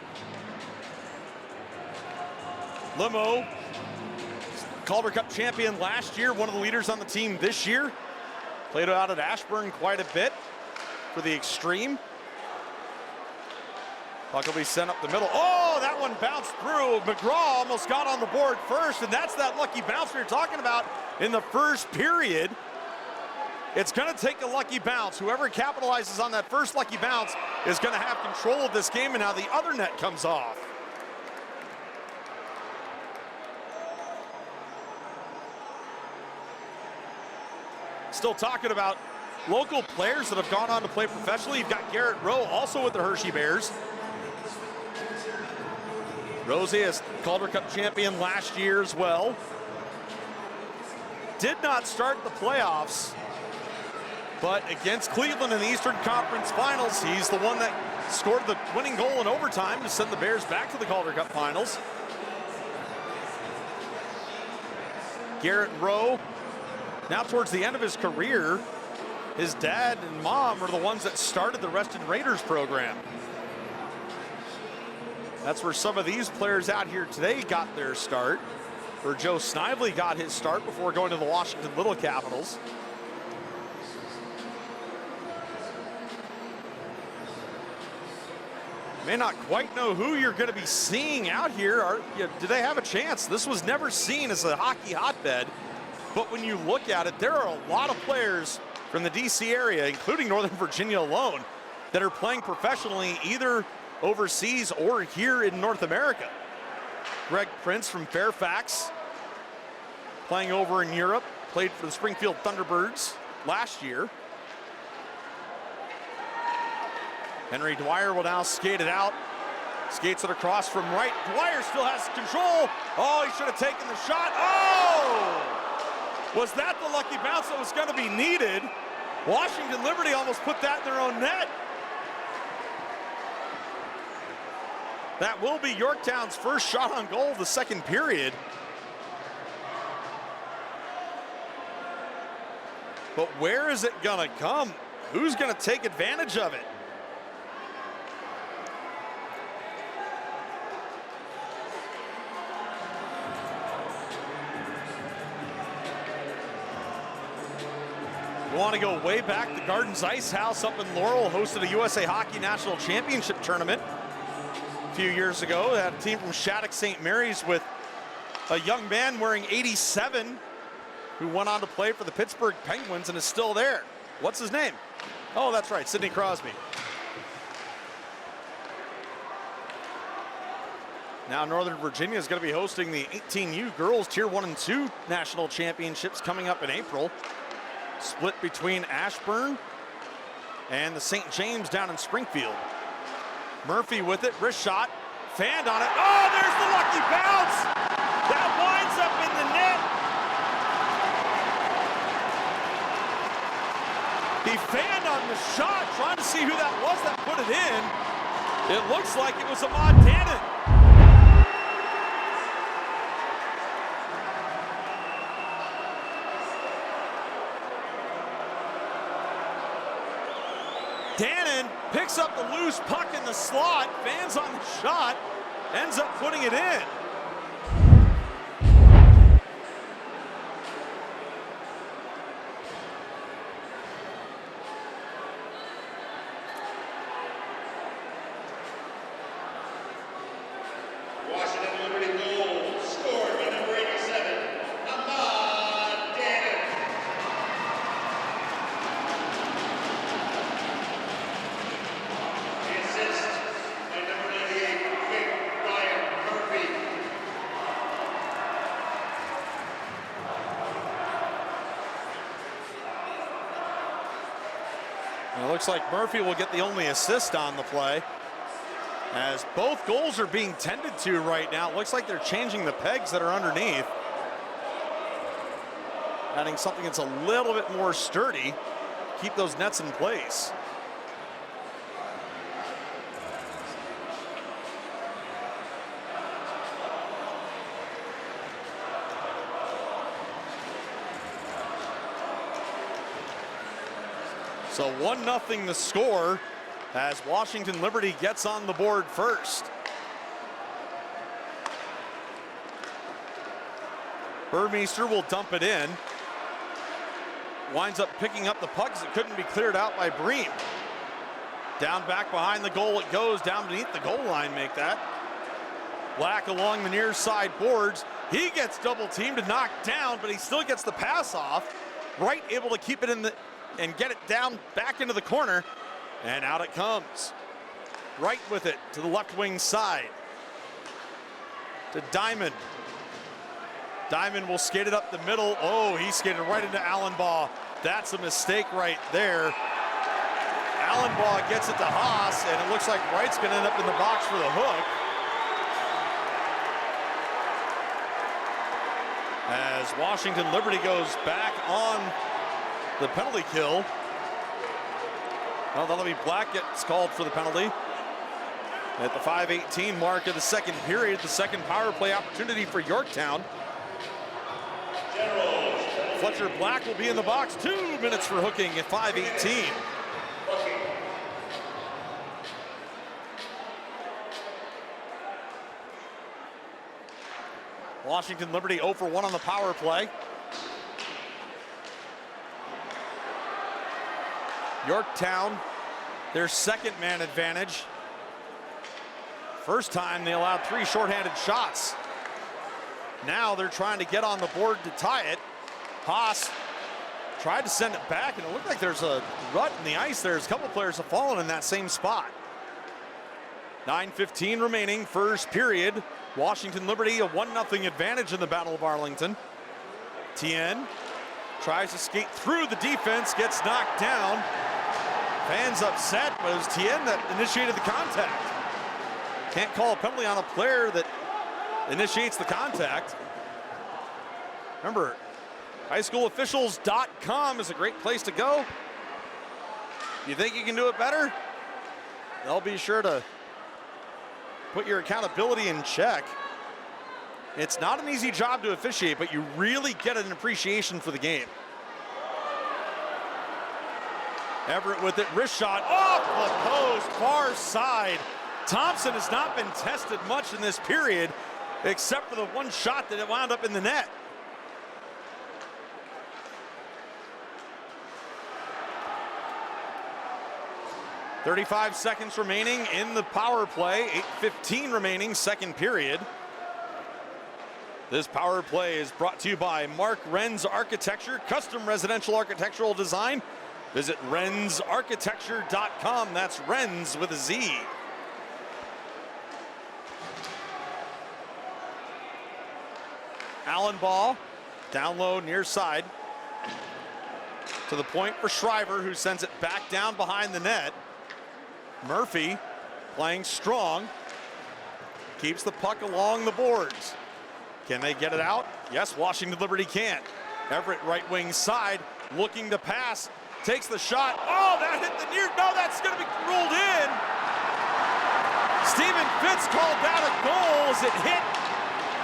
Limo, Calder Cup champion last year, one of the leaders on the team this year. Played out at Ashburn quite a bit for the Extreme. Puck will be sent up the middle. Oh, that one bounced through. McGraw almost got on the board first, and that's that lucky bounce we were talking about in the first period. It's going to take a lucky bounce. Whoever capitalizes on that first lucky bounce is going to have control of this game, and now the other net comes off. Still talking about local players that have gone on to play professionally. You've got Garrett Rowe, also with the Hershey Bears. Rosie is Calder Cup champion last year as well. Did not start the playoffs, but against Cleveland in the Eastern Conference Finals, he's the one that scored the winning goal in overtime to send the Bears back to the Calder Cup Finals. Garrett Rowe, now towards the end of his career, his dad and mom are the ones that started the Reston Raiders program. That's where some of these players out here today got their start, where Joe Snively got his start before going to the Washington Little Capitals. May not quite know who you're going to be seeing out here. Do they have a chance? This was never seen as a hockey hotbed, but when you look at it, there are a lot of players from the DC area, including Northern Virginia alone, that are playing professionally either overseas or here in North America. Greg Prince from Fairfax, playing over in Europe, played for the Springfield Thunderbirds last year. Henry Dwyer will now skate it out. Skates it across from right. Dwyer still has control. Oh, he should have taken the shot. Oh! Was that the lucky bounce that was going to be needed? Washington Liberty almost put that in their own net. That will be Yorktown's first shot on goal of the second period. But where is it gonna come? Who's gonna take advantage of it? You want to go way back, the Gardens Ice House up in Laurel hosted a USA Hockey National Championship tournament a few years ago. They had a team from Shattuck St. Mary's with a young man wearing 87 who went on to play for the Pittsburgh Penguins and is still there. What's his name? Oh, that's right, Sidney Crosby. Now Northern Virginia is going to be hosting the 18U Girls Tier 1 and 2 National Championships coming up in April. Split between Ashburn and the St. James down in Springfield. Murphy with it, wrist shot, fanned on it. Oh, there's the lucky bounce! That winds up in the net. He fanned on the shot, trying to see who that was that put it in. It looks like it was Ahmad Dannon. Dannon picks up the loose puck in the slot, fans on the shot, ends up putting it in. Washington Liberty goal scored by number 87, Ahmad Dannon. The assist by number 98, Vic Ryan Murphy. And it looks like Murphy will get the only assist on the play, as both goals are being tended to right now. It looks like they're changing the pegs that are underneath, adding something that's a little bit more sturdy, keep those nets in place. So 1-0 the score as Washington Liberty gets on the board first. Burmeister will dump it in. Winds up picking up the puck as it couldn't be cleared out by Bream. Down back behind the goal it goes, down beneath the goal line, make that. Black along the near side boards. He gets double teamed and knocked down, but he still gets the pass off. Wright able to keep it in the and get it down back into the corner, and out it comes. Wright with it to the left wing side. To Diamond. Diamond will skate it up the middle. Oh, he skated right into Allenbaugh. That's a mistake right there. Allenbaugh gets it to Haas, and it looks like Wright's gonna end up in the box for the hook. As Washington Liberty goes back on the penalty kill. Well, that'll be Black gets called for the penalty. At the 5:18 mark of the second period, the second power play opportunity for Yorktown. Fletcher Black will be in the box. 2 minutes for hooking at 5:18. Washington Liberty 0 for 1 on the power play. Yorktown, their second man advantage. First time they allowed 3 shorthanded shots. Now they're trying to get on the board to tie it. Haas tried to send it back, and it looked like there's a rut in the ice. There's a couple players have fallen in that same spot. 9:15 remaining, first period. Washington Liberty a 1-0 advantage in the Battle of Arlington. Tien tries to skate through the defense, gets knocked down. Fans upset, but it was Tien that initiated the contact. Can't call a penalty on a player that initiates the contact. Remember, Highschoolofficials.com is a great place to go. You think you can do it better? They'll be sure to put your accountability in check. It's not an easy job to officiate, but you really get an appreciation for the game. Everett with it, wrist shot off the post, far side. Thompson has not been tested much in this period, except for the one shot that it wound up in the net. .35 seconds remaining in the power play, 8:15 remaining, second period. This power play is brought to you by Mark Renz Architecture, custom residential architectural design. Visit renzarchitecture.com. That's Renz with a Z. Allen ball, down low, near side. To the point for Shriver, who sends it back down behind the net. Murphy playing strong. Keeps the puck along the boards. Can they get it out? Yes, Washington Liberty can. Everett right wing side, looking to pass. Takes the shot. Oh, that hit the near. No, that's going to be ruled in. Stephen Fitz called that a goal as it hit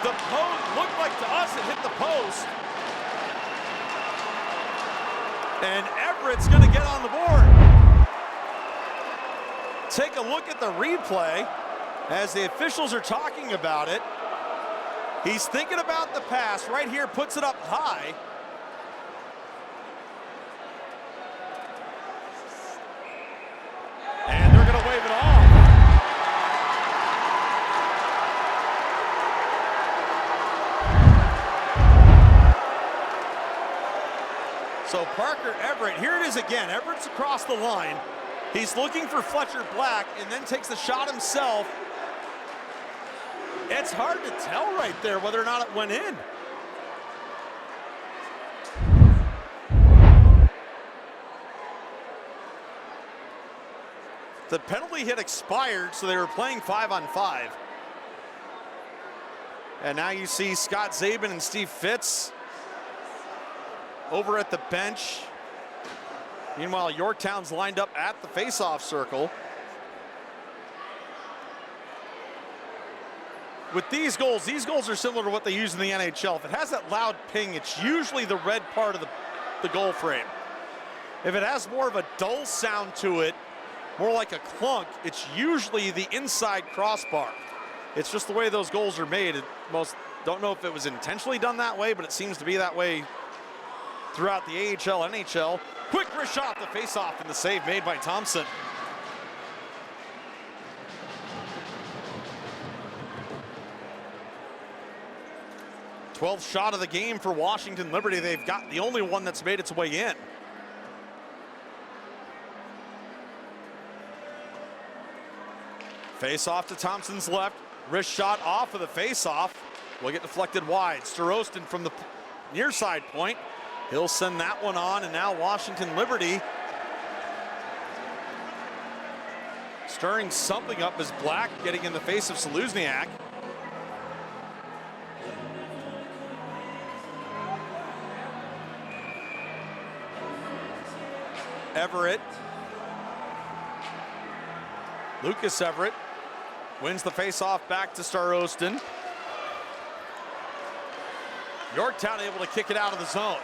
the post. Looked like to us it hit the post. And Everett's going to get on the board. Take a look at the replay as the officials are talking about it. He's thinking about the pass right here, puts it up high. And they're going to wave it off. So Parker Everett, here it is again. Everett's across the line. He's looking for Fletcher Black and then takes the shot himself. It's hard to tell right there whether or not it went in. The penalty hit expired, so they were playing 5-on-5. And now you see Scott Zabin and Steve Fitz over at the bench. Meanwhile, Yorktown's lined up at the face-off circle. With these goals are similar to what they use in the NHL. If it has that loud ping, it's usually the red part of the goal frame. If it has more of a dull sound to it, more like a clunk, it's usually the inside crossbar. It's just the way those goals are made. Most don't know if it was intentionally done that way, but it seems to be that way throughout the AHL, NHL. Quick wrist shot, the face-off, and the save made by Thompson. #12th shot of the game for Washington Liberty. They've got the only one that's made its way in. Face-off to Thompson's left. Wrist shot off of the face-off. Will get deflected wide. Starostin from the near side point. He'll send that one on, and now Washington Liberty stirring something up as Black getting in the face of Saluzniak. Everett. Lucas Everett wins the face-off back to Starostin. Yorktown able to kick it out of the zone.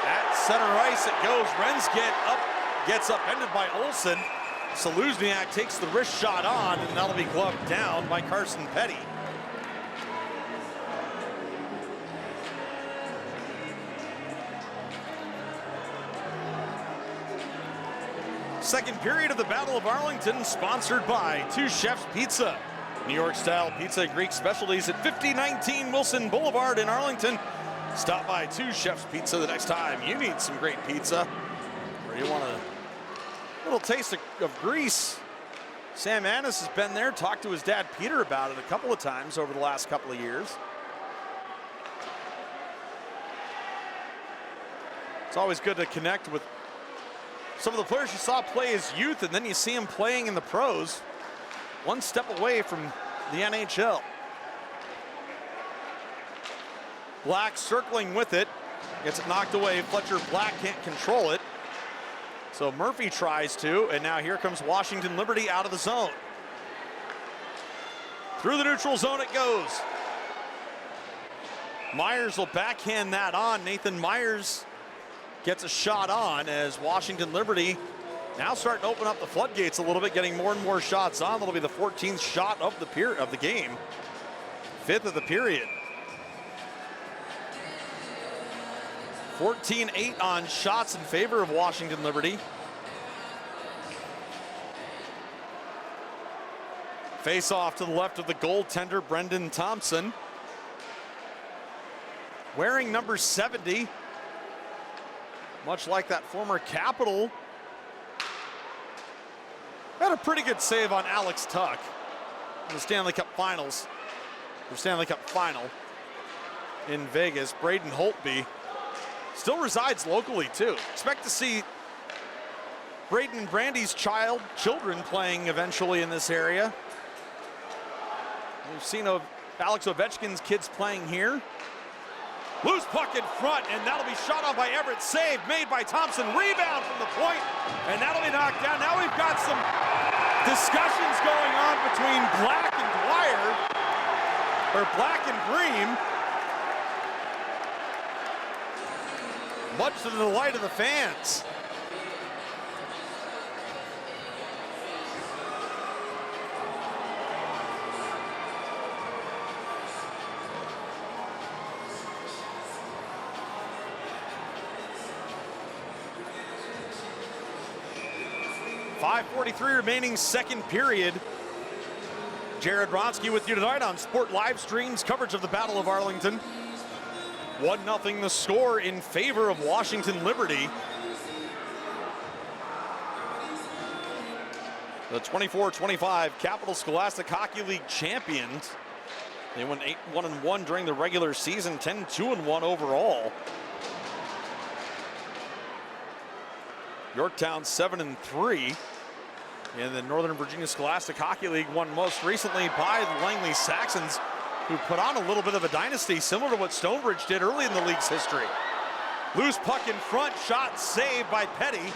At center ice it goes. Renz gets upended by Olsen. Saluzniak takes the wrist shot on, and that'll be gloved down by Carson Petty. Second period of the Battle of Arlington, sponsored by Two Chefs Pizza. New York-style pizza and Greek specialties at 5019 Wilson Boulevard in Arlington. Stop by Two Chefs Pizza the next time you need some great pizza, or you want a little taste of Greece. Sam Annis has been there, talked to his dad Peter about it a couple of times over the last couple of years. It's always good to connect with some of the players you saw play as youth, and then you see them playing in the pros, one step away from the NHL. Black circling with it. Gets it knocked away. Fletcher Black can't control it. So Murphy tries to, and now here comes Washington Liberty out of the zone. Through the neutral zone it goes. Myers will backhand that on. Nathan Myers gets a shot on as Washington Liberty now starting to open up the floodgates a little bit, getting more and more shots on. That'll be the 14th shot of the game. 5th of the period. 14-8 on shots in favor of Washington Liberty. Face off to the left of the goaltender, Brendan Thompson. Wearing number 70, much like that former Capital. Had a pretty good save on Alex Tuck in the Stanley Cup Finals, or Stanley Cup Final in Vegas. Braden Holtby still resides locally too. Expect to see Braden and Brandy's children playing eventually in this area. We've seen Alex Ovechkin's kids playing here. Loose puck in front, and that'll be shot on by Everett. Save made by Thompson. Rebound from the point, and that'll be knocked down. Now we've got some discussions going on between Black and Dwyer, or Black and Bream. Much to the delight of the fans. .5:43 remaining, second period. Jared Ronsky with you tonight on Sport Live Streams coverage of the Battle of Arlington. 1-0 the score in favor of Washington Liberty. The 24-25 Capital Scholastic Hockey League champions. They went 8-1-1 during the regular season, 10-2-1 overall. Yorktown 7-3. And the Northern Virginia Scholastic Hockey League won most recently by the Langley Saxons, who put on a little bit of a dynasty similar to what Stonebridge did early in the league's history. Loose puck in front, shot saved by Petty.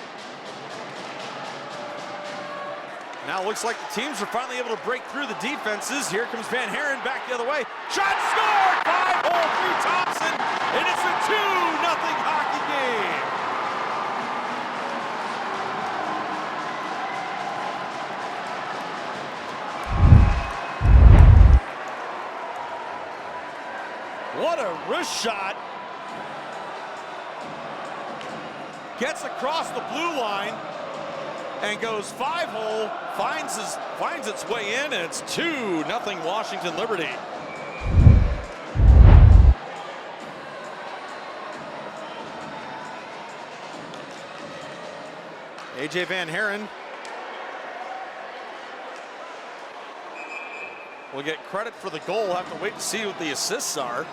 Now it looks like the teams are finally able to break through the defenses. Here comes Van Haren back the other way. Shot scored! 5-hole through Thompson, and it's a 2-0 hockey game. What a wrist shot. Gets across the blue line and goes 5-hole, finds its way in, and it's 2-0 Washington Liberty. AJ Van Haren will get credit for the goal. We'll have to wait to see what the assists are.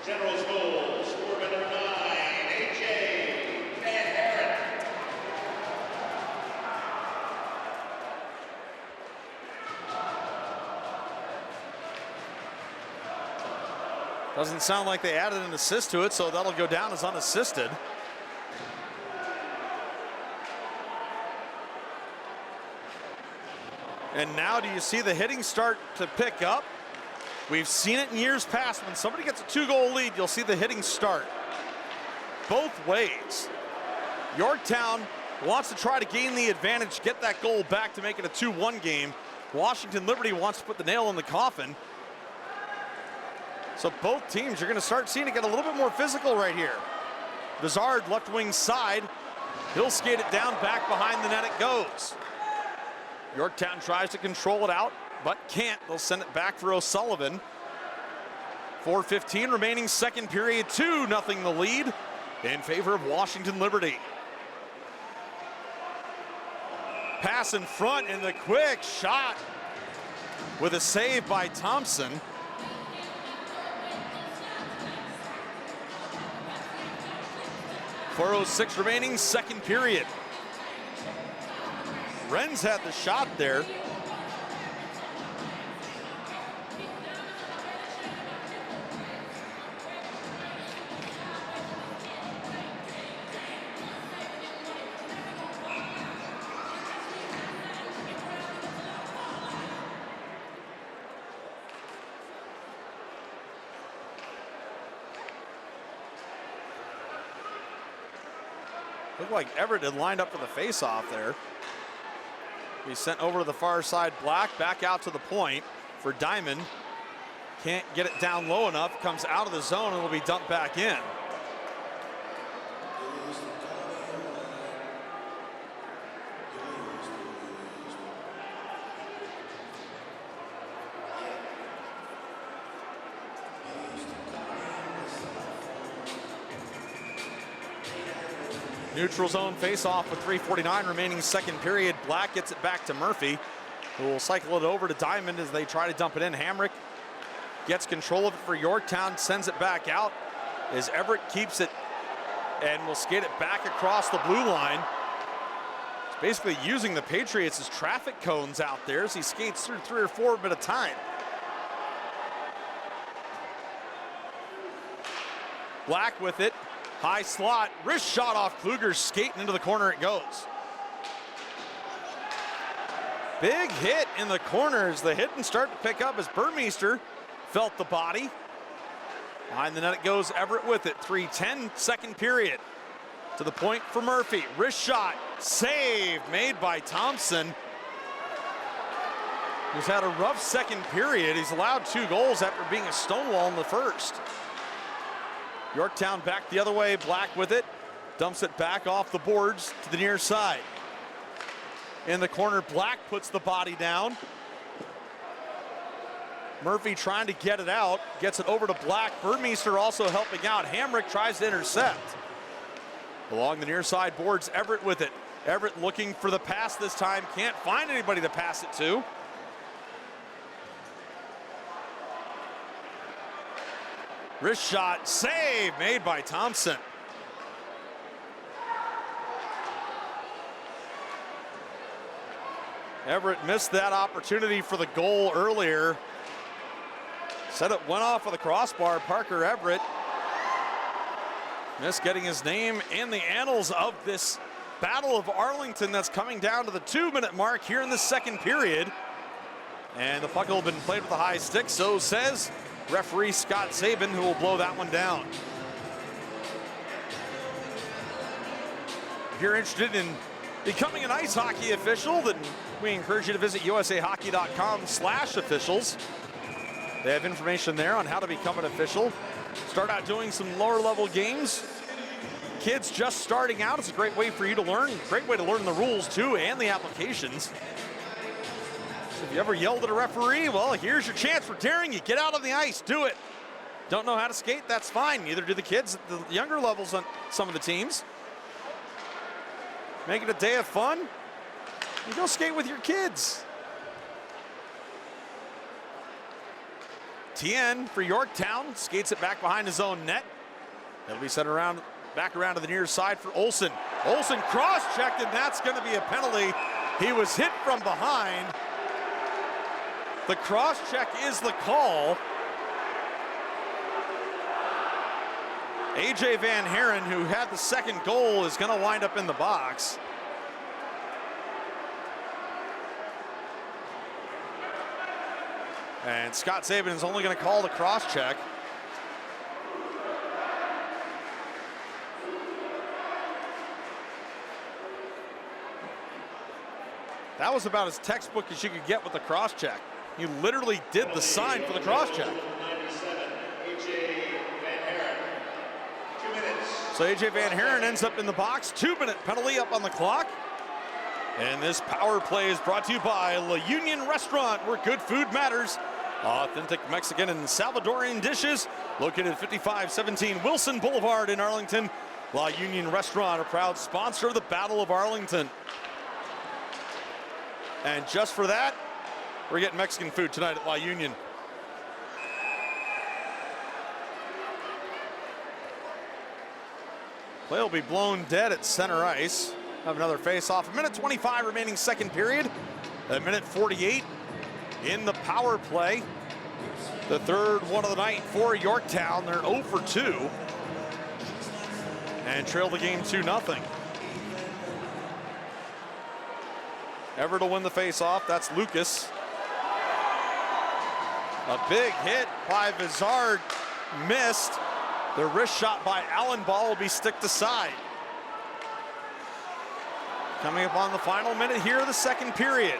General's goal, score by number 9, A.J. Van Haren. Doesn't sound like they added an assist to it, so that'll go down as unassisted. And now do you see the hitting start to pick up? We've seen it in years past. When somebody gets a 2-goal lead, you'll see the hitting start. Both ways. Yorktown wants to try to gain the advantage, get that goal back to make it a 2-1 game. Washington Liberty wants to put the nail in the coffin. So both teams, you're going to start seeing it get a little bit more physical right here. Bizard left wing side. He'll skate it down, back behind the net it goes. Yorktown tries to control it out, but can't. They'll send it back for O'Sullivan. 4:15 remaining, second period, 2-0 the lead in favor of Washington Liberty. Pass in front, and the quick shot with a save by Thompson. .406 remaining, second period. Renz had the shot there. Looked like Everett had lined up for the face-off there. He's sent over to the far side. Black back out to the point for Diamond. Can't get it down low enough. Comes out of the zone and will be dumped back in. Neutral zone face-off with 3:49 remaining second period. Black gets it back to Murphy, who will cycle it over to Diamond as they try to dump it in. Hamrick gets control of it for Yorktown, sends it back out as Everett keeps it and will skate it back across the blue line. He's basically using the Patriots as traffic cones out there as he skates through 3 or 4 at a time. Black with it. High slot, wrist shot off Kluger's skating into the corner it goes. Big hit in the corners. The hit and start to pick up as Burmeister felt the body. Behind the net it goes, Everett with it. 3:10 second period. To the point for Murphy. Wrist shot, save made by Thompson. He's had a rough second period. He's allowed 2 goals after being a stonewall in the first. Yorktown back the other way, Black with it. Dumps it back off the boards to the near side. In the corner, Black puts the body down. Murphy trying to get it out, gets it over to Black. Burmeister also helping out. Hamrick tries to intercept. Along the near side boards, Everett with it. Everett looking for the pass this time, can't find anybody to pass it to. Wrist shot, save made by Thompson. Everett missed that opportunity for the goal earlier. Said it went off of the crossbar. Parker Everett missed getting his name in the annals of this Battle of Arlington that's coming down to the 2-minute mark here in the second period. And the puck will have been played with a high stick, so says referee Scott Sabin, who will blow that one down. If you're interested in becoming an ice hockey official, then we encourage you to visit usahockey.com/officials. They have information there on how to become an official. Start out doing some lower level games. Kids just starting out, it's a great way for you to learn. Great way to learn the rules too and the applications. If you ever yelled at a referee, well, here's your chance for daring you. Get out on the ice, do it. Don't know how to skate, that's fine. Neither do the kids at the younger levels on some of the teams. Make it a day of fun and go skate with your kids. Tien for Yorktown, skates it back behind his own net. It'll be sent around, back around to the near side for Olsen. Olsen cross-checked, and that's gonna be a penalty. He was hit from behind. The cross-check is the call. AJ Van Haren, who had the second goal, is gonna wind up in the box. And Scott Sabin is only gonna call the cross-check. That was about as textbook as you could get with the cross-check. He literally did the sign for the cross-check. So AJ Van Haren ends up in the box. 2-minute penalty up on the clock. And this power play is brought to you by La Union Restaurant, where good food matters. Authentic Mexican and Salvadorian dishes located at 5517 Wilson Boulevard in Arlington. La Union Restaurant, a proud sponsor of the Battle of Arlington. And just for that, we're getting Mexican food tonight at La Union. Play will be blown dead at center ice. Have another face-off. 1:25 remaining second period. At 1:48 in the power play. The third one of the night for Yorktown. They're 0 for 2. And trail the game 2-0. Everett will win the face-off. That's Lucas. A big hit by Vizard, missed. The wrist shot by Allenball will be sticked aside. Coming up on the final minute here of the second period.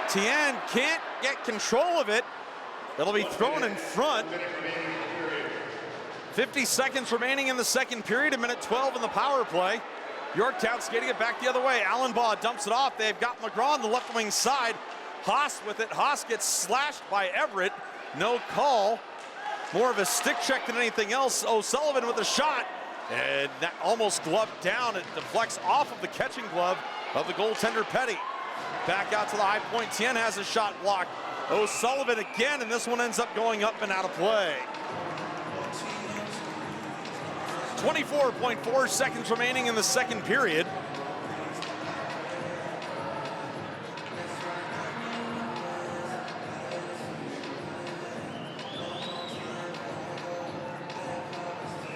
Tien can't get control of it. It'll be thrown in front. 50 seconds remaining in the second period, a minute 12 in the power play. Yorktown skating it back the other way. Allenbaugh dumps it off. They've got McGraw on the left wing side. Haas with it. Haas gets slashed by Everett. No call. More of a stick check than anything else. O'Sullivan with a shot. And that almost gloved down. It deflects off of the catching glove of the goaltender Petty. Back out to the high point. Tien has a shot blocked. O'Sullivan again, and this one ends up going up and out of play. 24.4 seconds remaining in the second period.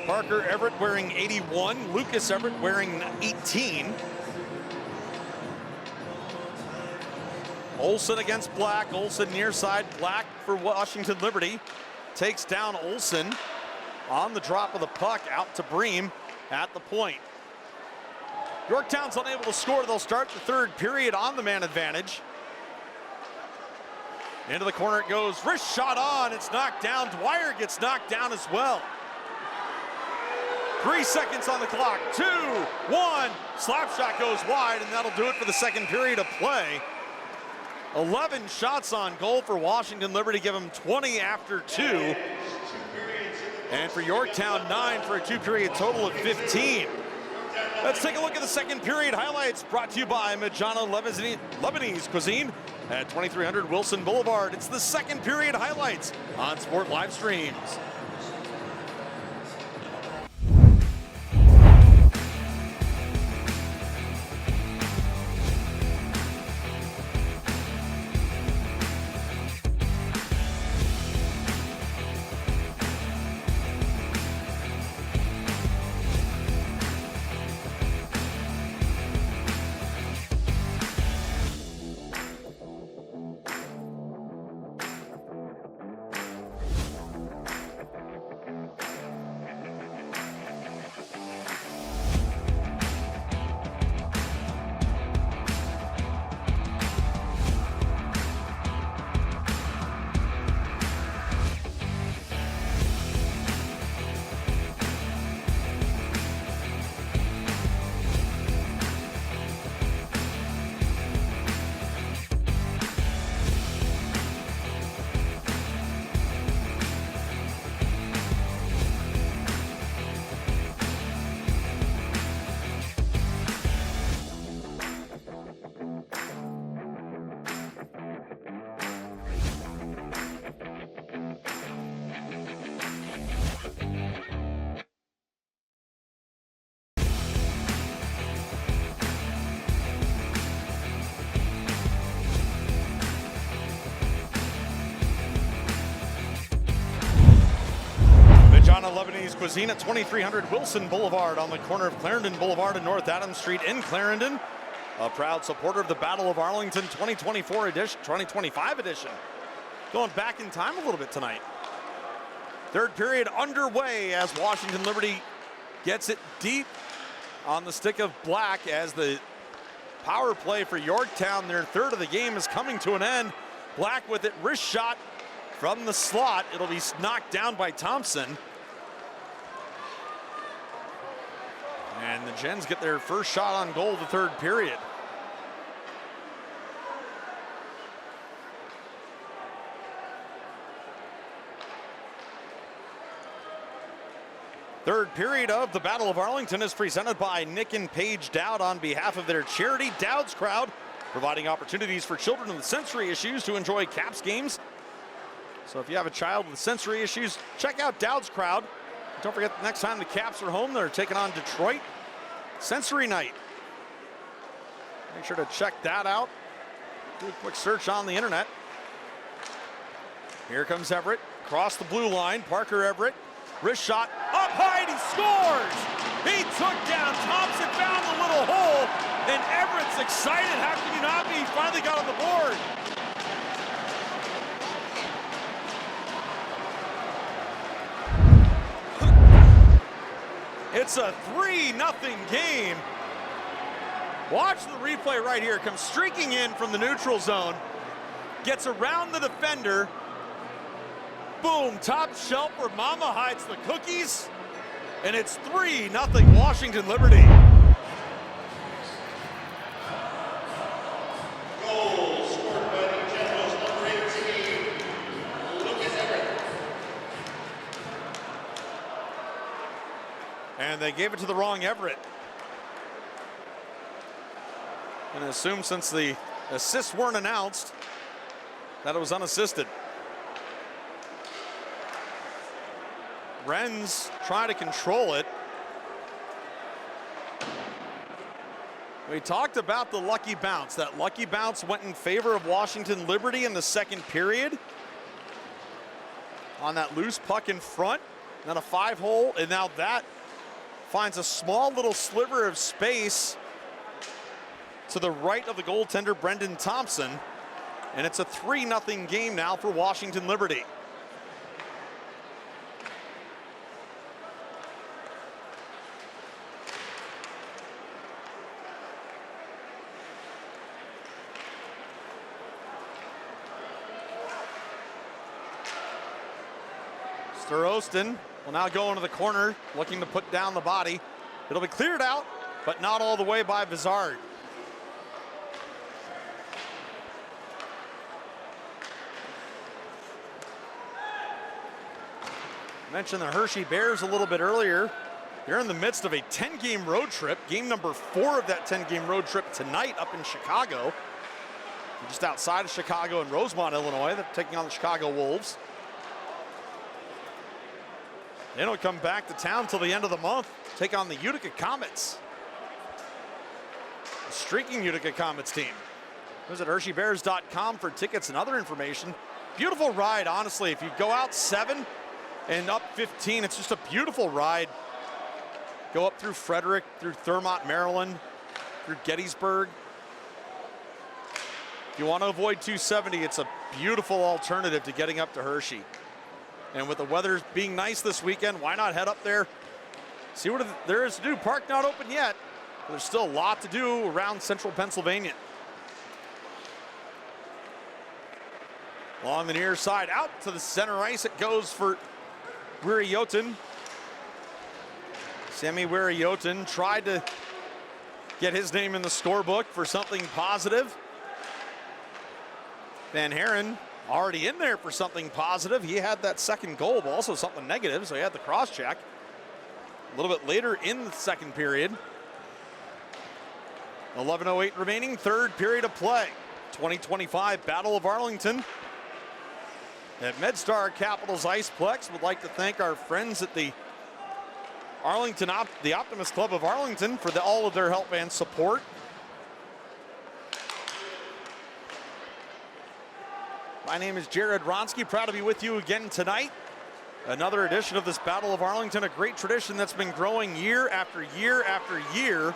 Parker Everett wearing 81, Lucas Everett wearing 18. Olsen against Black. Olsen near side. Black for Washington Liberty. Takes down Olsen on the drop of the puck out to Bream at the point. Yorktown's unable to score. They'll start the third period on the man advantage. Into the corner it goes. Wrist shot on. It's knocked down. Dwyer gets knocked down as well. 3 seconds on the clock. 2, 1. Slap shot goes wide, and that'll do it for the second period of play. 11 shots on goal for Washington Liberty, give them 20 after 2. And for Yorktown, 9 for a 2-period total of 15. Let's take a look at the second period highlights brought to you by Majana Lebanese Cuisine at 2300 Wilson Boulevard. It's the second period highlights on Sport Live Streams. Lebanese Cuisine at 2300 Wilson Boulevard on the corner of Clarendon Boulevard and North Adams Street in Clarendon. A proud supporter of the Battle of Arlington 2025 edition. Going back in time a little bit tonight. Third period underway as Washington Liberty gets it deep on the stick of Black as the power play for Yorktown, their third of the game, is coming to an end. Black with it, wrist shot from the slot. It'll be knocked down by Thompson. And the Gens get their first shot on goal of the third period. Third period of the Battle of Arlington is presented by Nick and Paige Dowd on behalf of their charity, Dowd's Crowd, providing opportunities for children with sensory issues to enjoy Caps games. So if you have a child with sensory issues, check out Dowd's Crowd. Don't forget, the next time the Caps are home, they're taking on Detroit. Sensory night. Make sure to check that out. Do a quick search on the internet. Here comes Everett, across the blue line. Parker Everett, wrist shot, up high, and he scores! He took down Thompson, found the little hole, and Everett's excited. How can you not be? He finally got on the board. It's a 3-0 game. Watch the replay right here. Comes streaking in from the neutral zone. Gets around the defender. Boom, top shelf where Mama hides the cookies. And it's 3-0 Washington Liberty. Goal scored by the Generals, number 18, Lucas Everett. And they gave it to the wrong Everett. And assume since the assists weren't announced that it was unassisted. Wrens try to control it. We talked about the lucky bounce. That lucky bounce went in favor of Washington Liberty in the second period. On that loose puck in front, then a 5-hole, and now that finds a small little sliver of space to the right of the goaltender, Brendan Thompson. And it's a 3-0 game now for Washington Liberty. Starostin will now go into the corner, looking to put down the body. It'll be cleared out, but not all the way by Vizard. I mentioned the Hershey Bears a little bit earlier. They're in the midst of a 10-game road trip. Game number 4 of that 10-game road trip tonight up in Chicago. Just outside of Chicago in Rosemont, Illinois. They're taking on the Chicago Wolves. They don't come back to town till the end of the month. Take on the Utica Comets. The streaking Utica Comets team. Visit HersheyBears.com for tickets and other information. Beautiful ride, honestly. If you go out 7 and up 15, it's just a beautiful ride. Go up through Frederick, through Thurmont, Maryland, through Gettysburg. If you want to avoid 270, it's a beautiful alternative to getting up to Hershey. And with the weather being nice this weekend, why not head up there? See what there is to do. Park not open yet, but there's still a lot to do around central Pennsylvania. Along the near side, out to the center ice it goes for Wiriyotin. Sammy Wiriyotin tried to get his name in the scorebook for something positive. Van Haren already in there for something positive. He had that second goal, but also something negative, so he had the cross check. A little bit later in the second period. 11:08 remaining, third period of play. 2025 Battle of Arlington at Medstar Capital's IcePlex. Would like to thank our friends at the the Optimist Club of Arlington for all of their help and support. My name is Jared Ronsky, proud to be with you again tonight. Another edition of this Battle of Arlington, a great tradition that's been growing year after year after year.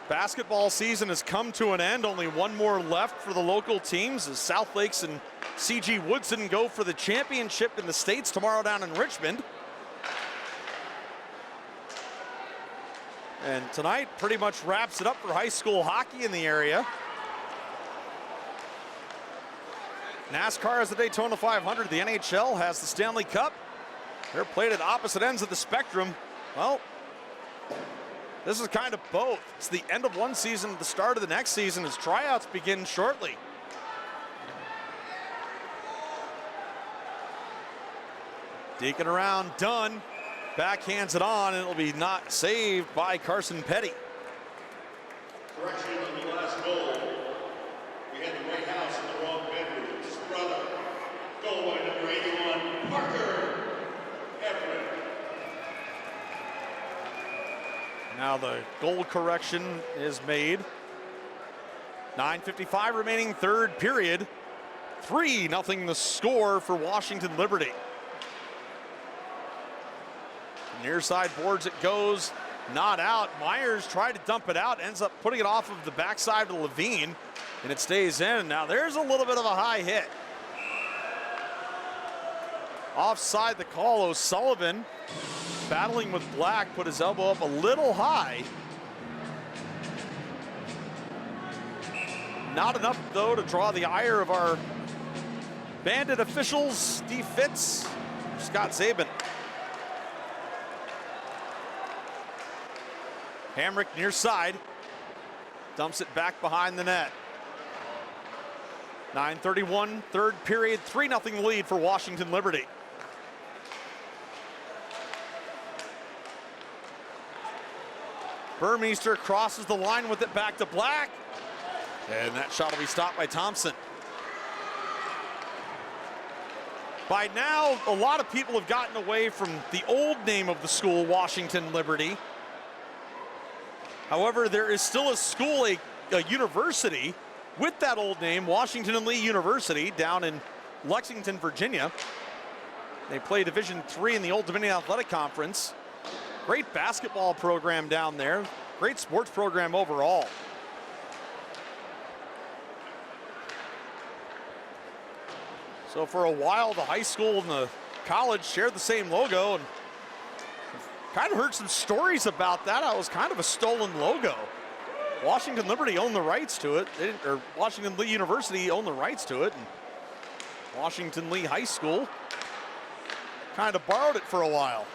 Basketball season has come to an end. Only one more left for the local teams as South Lakes and C.G. Woodson go for the championship in the States tomorrow down in Richmond. And tonight pretty much wraps it up for high school hockey in the area. NASCAR has the Daytona 500. The NHL has the Stanley Cup. They're played at opposite ends of the spectrum. Well, this is kind of both. It's the end of one season, the start of the next season as tryouts begin shortly. Deacon around, Dunn. Backhands it on, and it'll be not saved by Carson Petty. Correction on the last goal. We had the right house in the wrong bedroom. His brother. Goal by number 81, Parker Everett. Now the goal correction is made. 9:55 remaining, third period. 3-0 the score for Washington Liberty. Near side boards it goes, not out. Myers tried to dump it out, ends up putting it off of the backside of Levine, and it stays in. Now there's a little bit of a high hit. Offside the call. O'Sullivan battling with Black, put his elbow up a little high. Not enough, though, to draw the ire of our bandit officials, Steve Fitz, Scott Zabin. Hamrick near side, dumps it back behind the net. 9:31, third period, 3-0 lead for Washington Liberty. Burmeister crosses the line with it back to Black. And that shot will be stopped by Thompson. By now, a lot of people have gotten away from the old name of the school, Washington Liberty. However, there is still a school, a university with that old name, Washington and Lee University, down in Lexington, Virginia. They play Division III in the Old Dominion Athletic Conference. Great basketball program down there. Great sports program overall. So for a while, the high school and the college shared the same logo, and kind of heard some stories about that. It was kind of a stolen logo. Washington Liberty owned the rights to it, or Washington Lee University owned the rights to it, and Washington Lee High School kind of borrowed it for a while.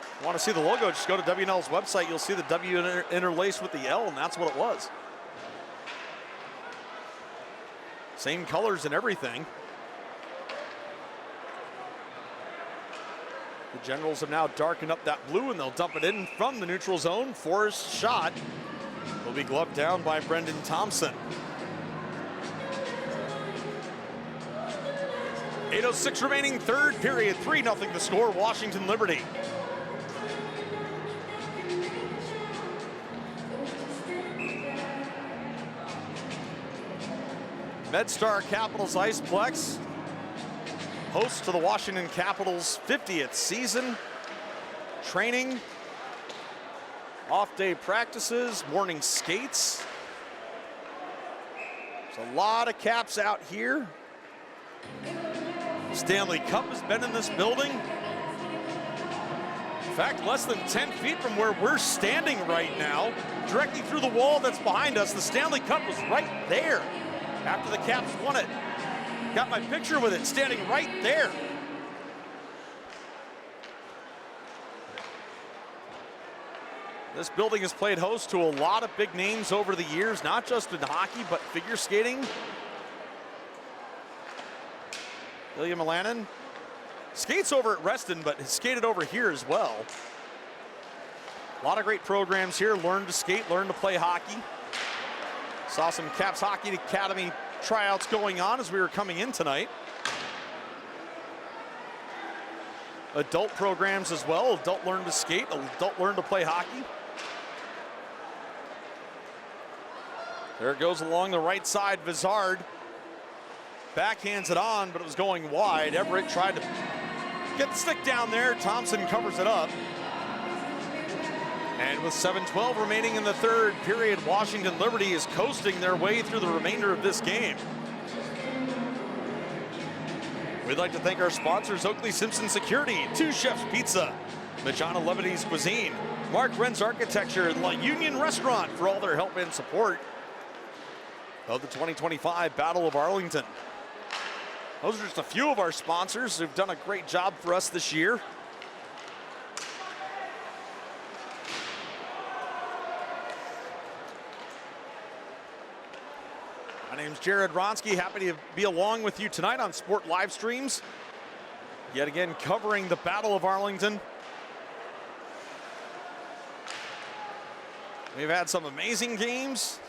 If you want to see the logo, just go to WNL's website. You'll see the W interlaced with the L, and that's what it was. Same colors and everything. The Generals have now darkened up that blue, and they'll dump it in from the neutral zone. Forrest's shot will be gloved down by Brendan Thompson. 8:06 remaining, third period, 3-0 the score, Washington Liberty. Medstar Capitals IcePlex, host to the Washington Capitals' 50th season. Training, off-day practices, morning skates. There's a lot of Caps out here. Stanley Cup has been in this building. In fact, less than 10 feet from where we're standing right now, directly through the wall that's behind us, the Stanley Cup was right there after the Caps won it. Got my picture with it, standing right there. This building has played host to a lot of big names over the years, not just in hockey, but figure skating. William Alanin skates over at Reston, but has skated over here as well. A lot of great programs here. Learn to skate, learn to play hockey. Saw some Caps Hockey Academy tryouts going on as we were coming in tonight. Adult programs as well. Adult learn to skate, adult learn to play hockey. There it goes along the right side. Vizard backhands it on, but it was going wide. Everett tried to get the stick down there. Thompson covers it up. And with 7:12 remaining in the third period, Washington Liberty is coasting their way through the remainder of this game. We'd like to thank our sponsors, Oakley Simpson Security, Two Chefs Pizza, Majana Lebanese Cuisine, Mark Ren's Architecture, and La Union Restaurant for all their help and support of the 2025 Battle of Arlington. Those are just a few of our sponsors who've done a great job for us this year. My name's Jared Ronsky, happy to be along with you tonight on Sport Live Streams. Yet again, covering the Battle of Arlington. We've had some amazing games.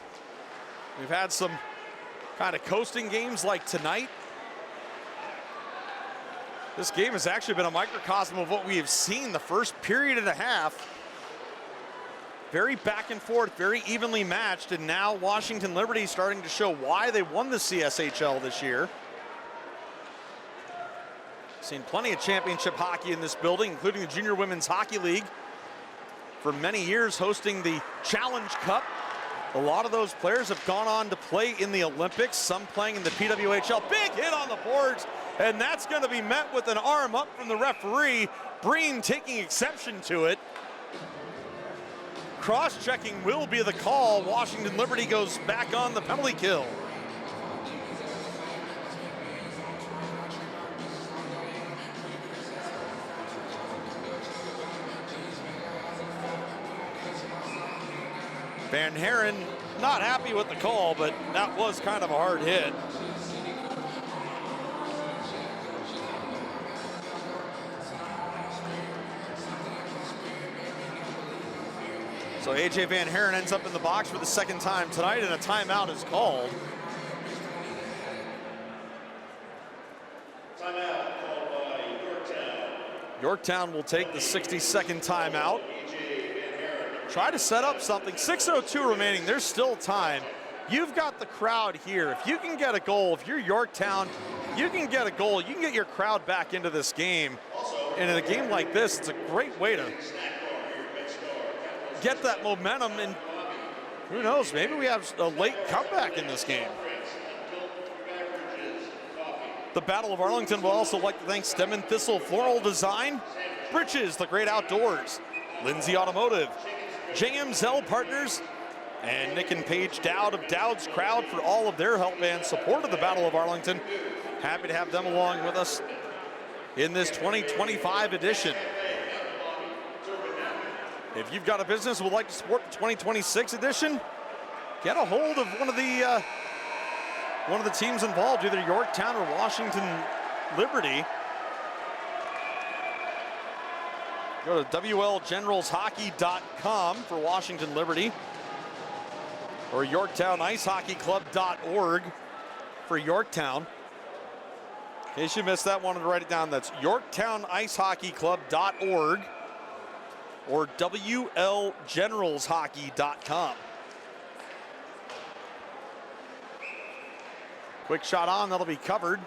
We've had some kind of coasting games like tonight. This game has actually been a microcosm of what we have seen the first period and a half. Very back and forth, very evenly matched, and now Washington Liberty starting to show why they won the CSHL this year. Seen plenty of championship hockey in this building, including the Junior Women's Hockey League. For many years hosting the Challenge Cup A lot of those players have gone on to play in the Olympics, some playing in the PWHL. Big hit on the boards, and that's going to be met with an arm up from the referee. Breen taking exception to it. Cross-checking will be the call. Washington Liberty goes back on the penalty kill. Van Haren not happy with the call, but that was kind of a hard hit. So AJ Van Haren ends up in the box for the second time tonight, and a timeout is called. Timeout called by Yorktown. Yorktown will take the 60-second timeout. Try to set up something. 6:02 remaining. There's still time. You've got the crowd here. If you can get a goal, if you're Yorktown, you can get a goal. You can get your crowd back into this game. And in a game like this, it's a great way to get that momentum. And who knows, maybe we have a late comeback in this game. The Battle of Arlington will also like to thank Stem and Thistle Floral Design, Britches, the Great Outdoors, Lindsay Automotive, JM Zell Partners, and Nick and Paige Dowd of Dowd's Crowd for all of their help and support of the Battle of Arlington. Happy to have them along with us in this 2025 edition. If you've got a business and would like to support the 2026 edition, get a hold of one of the teams involved, either Yorktown or Washington Liberty. Go to WLGeneralsHockey.com for Washington Liberty, or YorktownIceHockeyClub.org for Yorktown. In case you missed that, wanted to write it down, that's YorktownIceHockeyClub.org or WLGeneralsHockey.com. Quick shot on, that'll be covered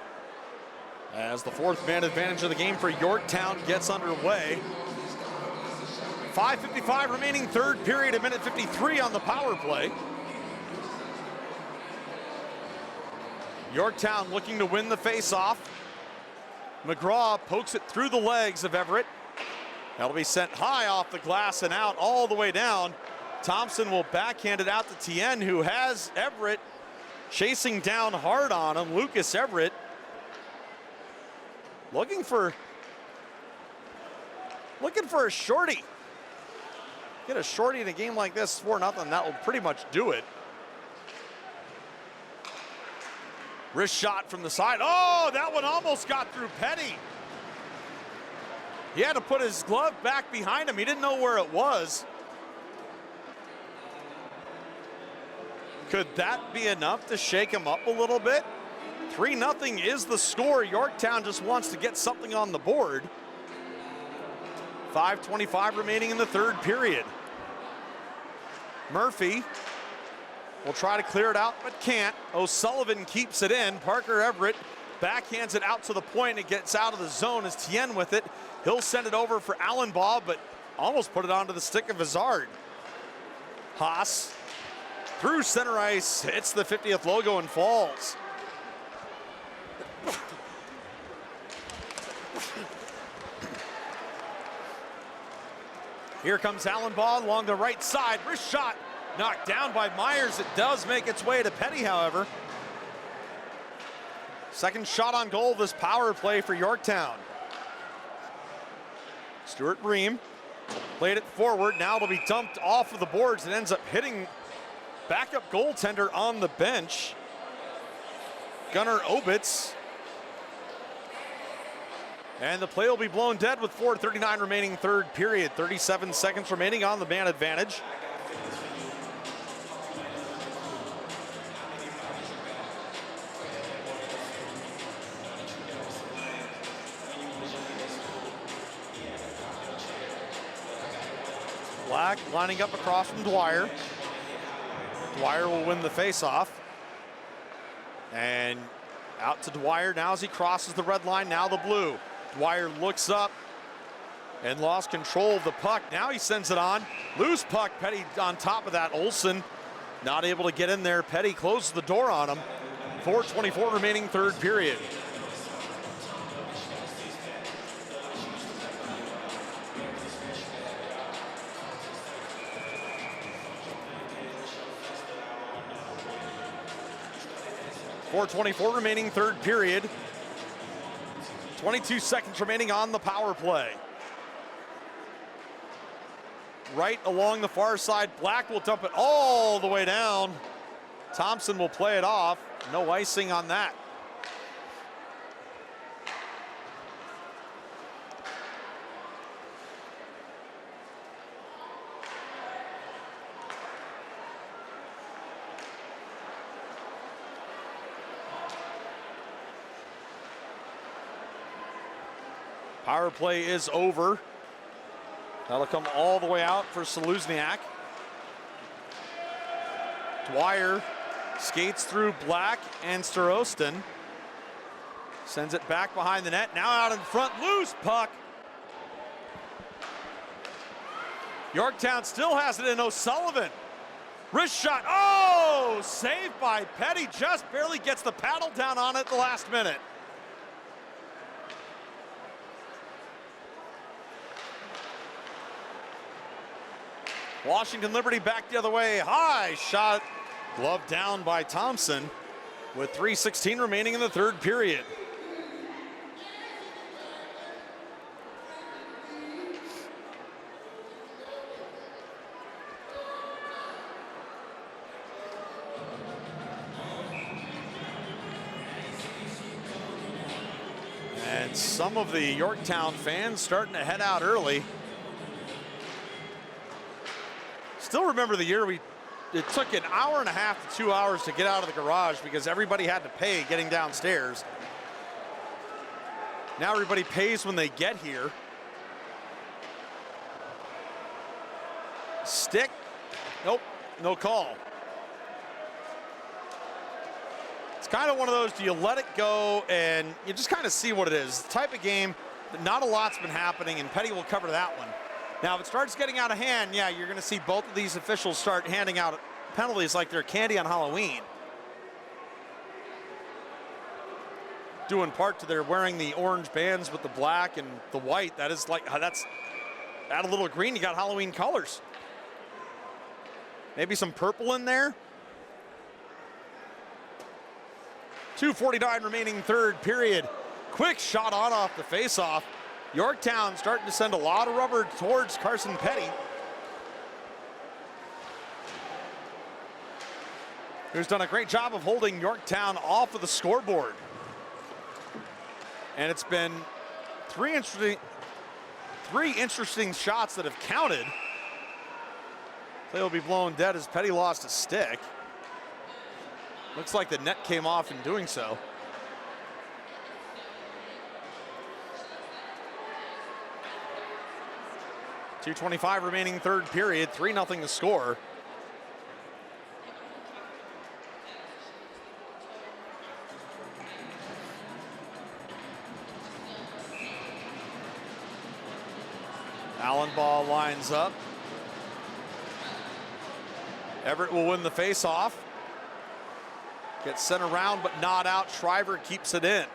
as the fourth man advantage of the game for Yorktown gets underway. 5:55 remaining, third period, a minute 53 on the power play. Yorktown looking to win the face-off. McGraw pokes it through the legs of Everett. That'll be sent high off the glass and out all the way down. Thompson will backhand it out to Tien, who has Everett chasing down hard on him. Lucas Everett looking for a shorty. Get a shorty in a game like this, 4-0, that will pretty much do it. Wrist shot from the side. Oh, that one almost got through Petty. He had to put his glove back behind him. He didn't know where it was. Could that be enough to shake him up a little bit? 3-0 is the score. Yorktown just wants to get something on the board. 5:25 remaining in the third period. Murphy will try to clear it out, but can't. O'Sullivan keeps it in. Parker Everett backhands it out to the point. It gets out of the zone as Tien with it. He'll send it over for Allenbaugh, but almost put it onto the stick of Hazard. Haas through center ice, hits the 50th logo and falls. Here comes Allenbaugh along the right side. Wrist shot knocked down by Myers. It does make its way to Petty, however. Second shot on goal this power play for Yorktown. Stuart Bream played it forward. Now it'll be dumped off of the boards and ends up hitting backup goaltender on the bench, Gunnar Obitz. And the play will be blown dead with 4:39 remaining third period. 37 seconds remaining on the man advantage. Black lining up across from Dwyer. Dwyer will win the faceoff. And out to Dwyer now as he crosses the red line, now the blue. Dwyer looks up and lost control of the puck. Now he sends it on. Loose puck, Petty on top of that. Olsen Not able to get in there. Petty closes the door on him. 4:24 remaining third period. .424 remaining third period. 22 seconds remaining on the power play. Right along the far side, Black will dump it all the way down. Thompson will play it off. No icing on that. Power play is over. That'll come all the way out for Seluzniak. Dwyer skates through Black and Starostin. Sends it back behind the net. Now out in front, loose puck. Yorktown still has it in O'Sullivan. Wrist shot, oh! Saved by Petty, just barely gets the paddle down on it at the last minute. Washington Liberty back the other way. High shot, glove down by Thompson with 3:16 remaining in the third period. And some of the Yorktown fans starting to head out early. Still remember the year it took an hour and a half to 2 hours to get out of the garage because everybody had to pay getting downstairs. Now everybody pays when they get here. Stick, nope, no call. It's kind of one of those, do you let it go and you just kind of see what it is. The type of game that not a lot's been happening, and Petty will cover that one. Now, if it starts getting out of hand, yeah, you're going to see both of these officials start handing out penalties like they're candy on Halloween. Due in part to their wearing the orange bands with the black and the white. That is like, that's, add a little green, you got Halloween colors. Maybe some purple in there. 2:49 remaining third period. Quick shot on off the faceoff. Yorktown starting to send a lot of rubber towards Carson Petty, who's done a great job of holding Yorktown off of the scoreboard. And it's been three interesting shots that have counted. Play will be blown dead as Petty lost a stick. Looks like the net came off in doing so. .225 remaining third period, 3-0 the score. Allenbaugh lines up. Everett will win the faceoff. Gets sent around but not out. Shriver keeps it in.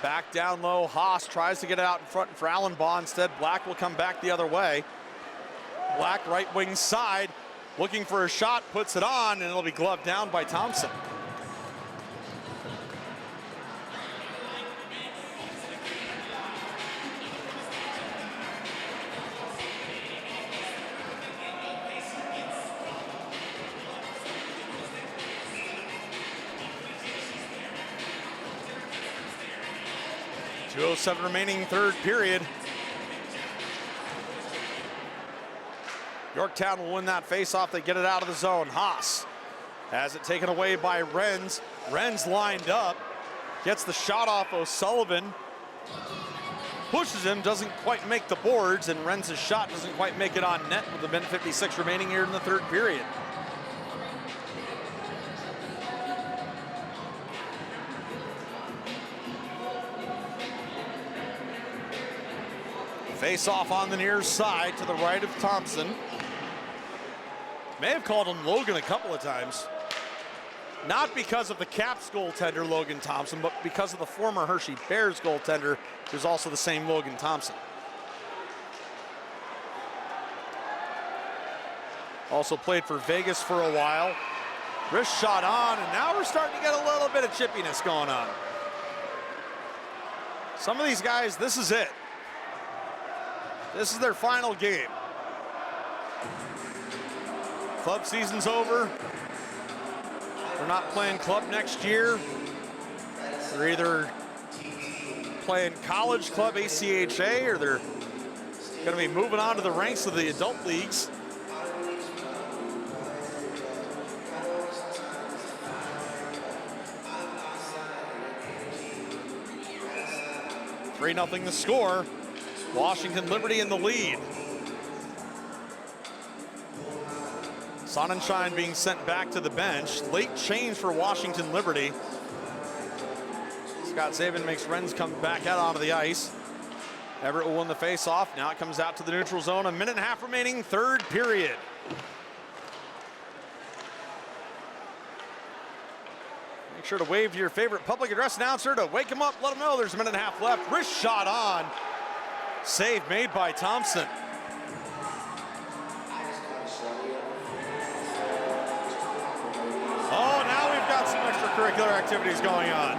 Back down low, Haas tries to get it out in front for Allenbaugh. Instead, Black will come back the other way. Black right wing side, looking for a shot, puts it on, and it'll be gloved down by Thompson. .207 remaining third period. Yorktown will win that faceoff. They get it out of the zone. Haas has it taken away by Renz. Renz lined up, gets the shot off O'Sullivan, pushes him, doesn't quite make the boards, and Renz's shot doesn't quite make it on net with the minute 56 remaining here in the third period. Face off on the near side to the right of Thompson. May have called him Logan a couple of times. Not because of the Caps goaltender, Logan Thompson, but because of the former Hershey Bears goaltender, who's also the same Logan Thompson. Also played for Vegas for a while. Wrist shot on, and now we're starting to get a little bit of chippiness going on. Some of these guys, this is it. This is their final game. Club season's over. They're not playing club next year. They're either playing college club ACHA or they're going to be moving on to the ranks of the adult leagues. (3-0) the score. Washington Liberty in the lead. Sonnenschein being sent back to the bench. Late change for Washington Liberty. Scott Zabin makes Renz come back out onto the ice. Everett will win the face-off. Now it comes out to the neutral zone. 1.5 minutes remaining, third period. Make sure to wave to your favorite public address announcer to wake him up, let him know there's 1.5 minutes left. Wrist shot on. Save made by Thompson. Oh, now we've got some extracurricular activities going on.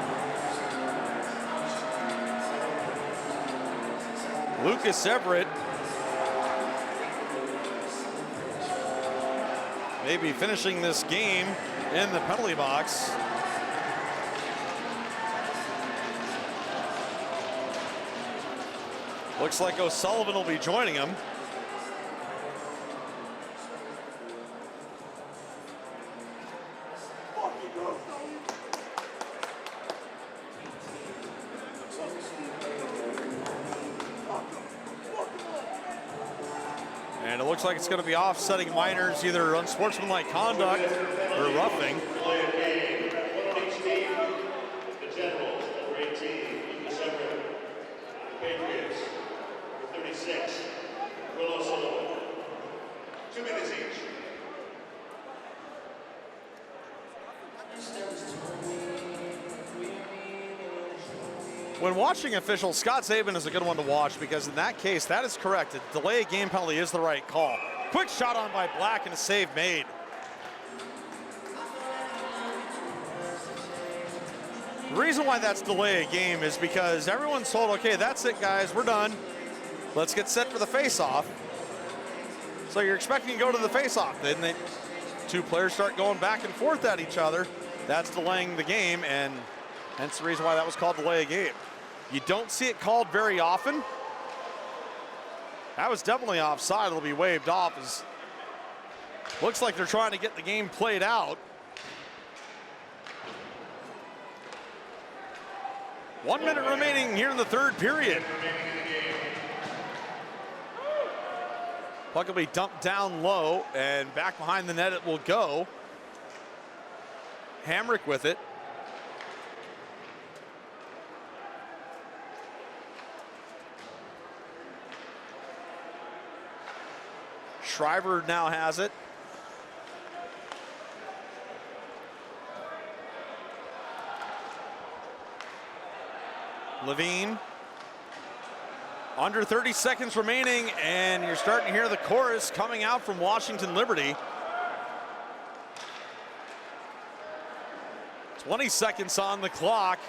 Lucas Everett maybe finishing this game in the penalty box. Looks like O'Sullivan will be joining him. And it looks like it's going to be offsetting minors, either unsportsmanlike conduct or roughing. The Generals, number 18, Lucas Everett. The Patriots, number 36, Will O'Sullivan. 2 minutes each. When watching officials, Scott Zabin is a good one to watch because in that case, that is correct. A delay of game penalty is the right call. Quick shot on by Black and a save made. The reason why that's delay a game is because everyone's told, okay, that's it, guys, we're done. Let's get set for the face-off. So you're expecting to go to the face-off. Then two players start going back and forth at each other. That's delaying the game, and hence the reason why that was called delay a game. You don't see it called very often. That was definitely offside. It'll be waved off. Looks like they're trying to get the game played out. 1 minute remaining here in the third period. Puck will be dumped down low, and back behind the net it will go. Hamrick with it. Shriver now has it. Levine. Under 30 seconds remaining, and you're starting to hear the chorus coming out from Washington Liberty. 20 seconds on the clock.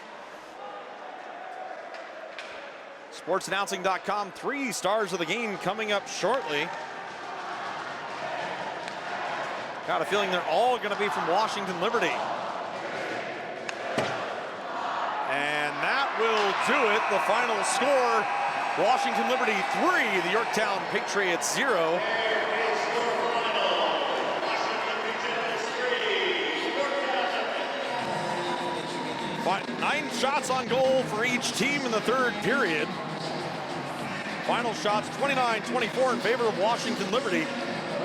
SportsAnnouncing.com, 3 stars of the game coming up shortly. Got a feeling they're all going to be from Washington Liberty. And that will do it. The final score, Washington Liberty 3, the Yorktown Patriots 0. 9 shots on goal for each team in the third period. Final shots 29-24 in favor of Washington Liberty.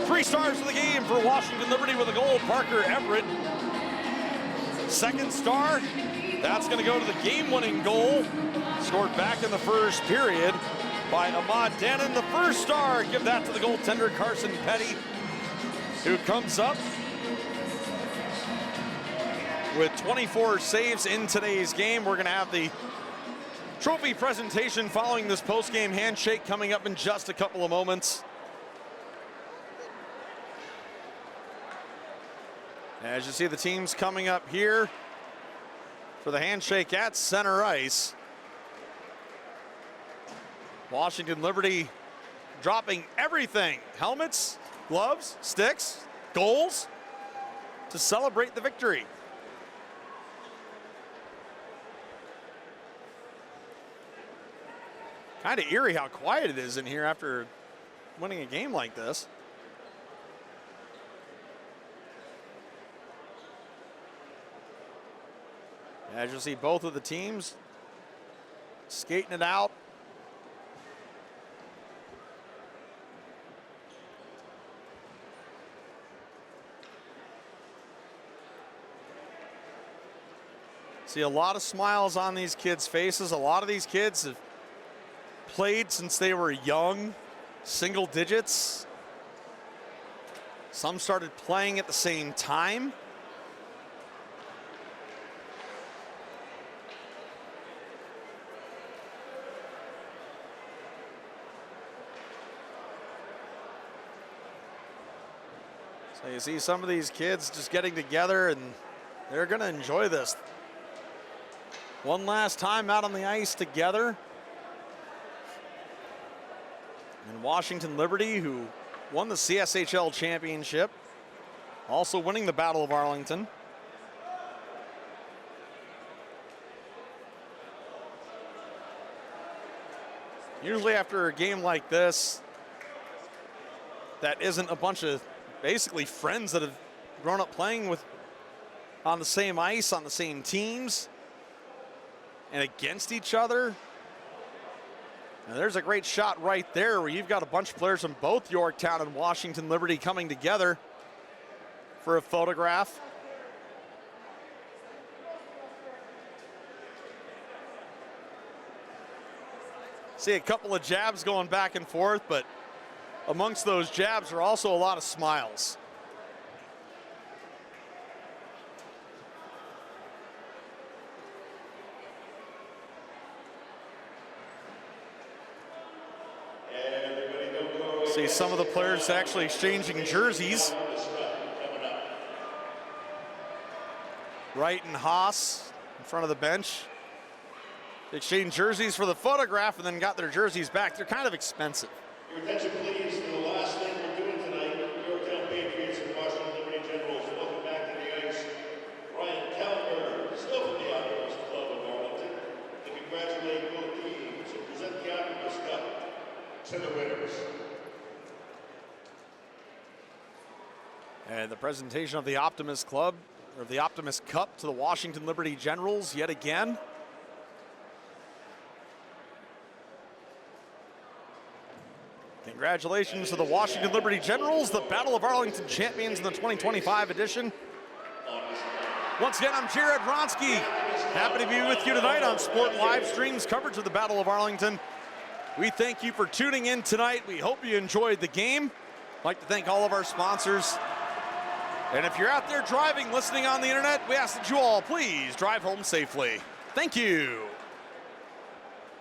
3 stars of the game for Washington Liberty with a goal, Parker Everett. Second star, that's going to go to the game-winning goal, scored back in the first period by Ahmad Dannon. The first star, give that to the goaltender, Carson Petty. who comes up with 24 saves in today's game. We're going to have the trophy presentation following this post-game handshake coming up in just a couple of moments. As you see the teams coming up here for the handshake at center ice. Washington Liberty dropping everything, helmets, gloves, sticks, goals, to celebrate the victory. Kind of eerie how quiet it is in here after winning a game like this. As you'll see, both of the teams skating it out. See a lot of smiles on these kids' faces. A lot of these kids have played since they were young, single digits. Some started playing at the same time. So you see some of these kids just getting together, and they're going to enjoy this. One last time out on the ice together. And Washington Liberty, who won the CSHL championship, also winning the Battle of Arlington. Usually after a game like this, that isn't a bunch of basically friends that have grown up playing with on the same ice, on the same teams, and against each other. Now there's a great shot right there where you've got a bunch of players from both Yorktown and Washington Liberty coming together for a photograph. See a couple of jabs going back and forth, but amongst those jabs are also a lot of smiles. See some of the players actually exchanging jerseys. Wright and Haas in front of the bench. They exchanged jerseys for the photograph and then got their jerseys back. They're kind of expensive. Your attention, please, for the last thing we're doing tonight. Yorktown Patriots and Washington Liberty Generals. Welcome back to the ice. Ryan Callender, still from the Optimist Club of Arlington, to congratulate both teams and present the Optimist Cup to the winners. And the presentation of the Optimist Club, or the Optimist Cup, to the Washington Liberty Generals yet again. Congratulations to the Washington Liberty Generals, the Battle of Arlington champions in the 2025 edition. Once again, I'm Jared Ronsky. Happy to be with you tonight on Sport Live Streams coverage of the Battle of Arlington. We thank you for tuning in tonight. We hope you enjoyed the game. I'd like to thank all of our sponsors. And if you're out there driving, listening on the internet, we ask that you all please drive home safely. Thank you.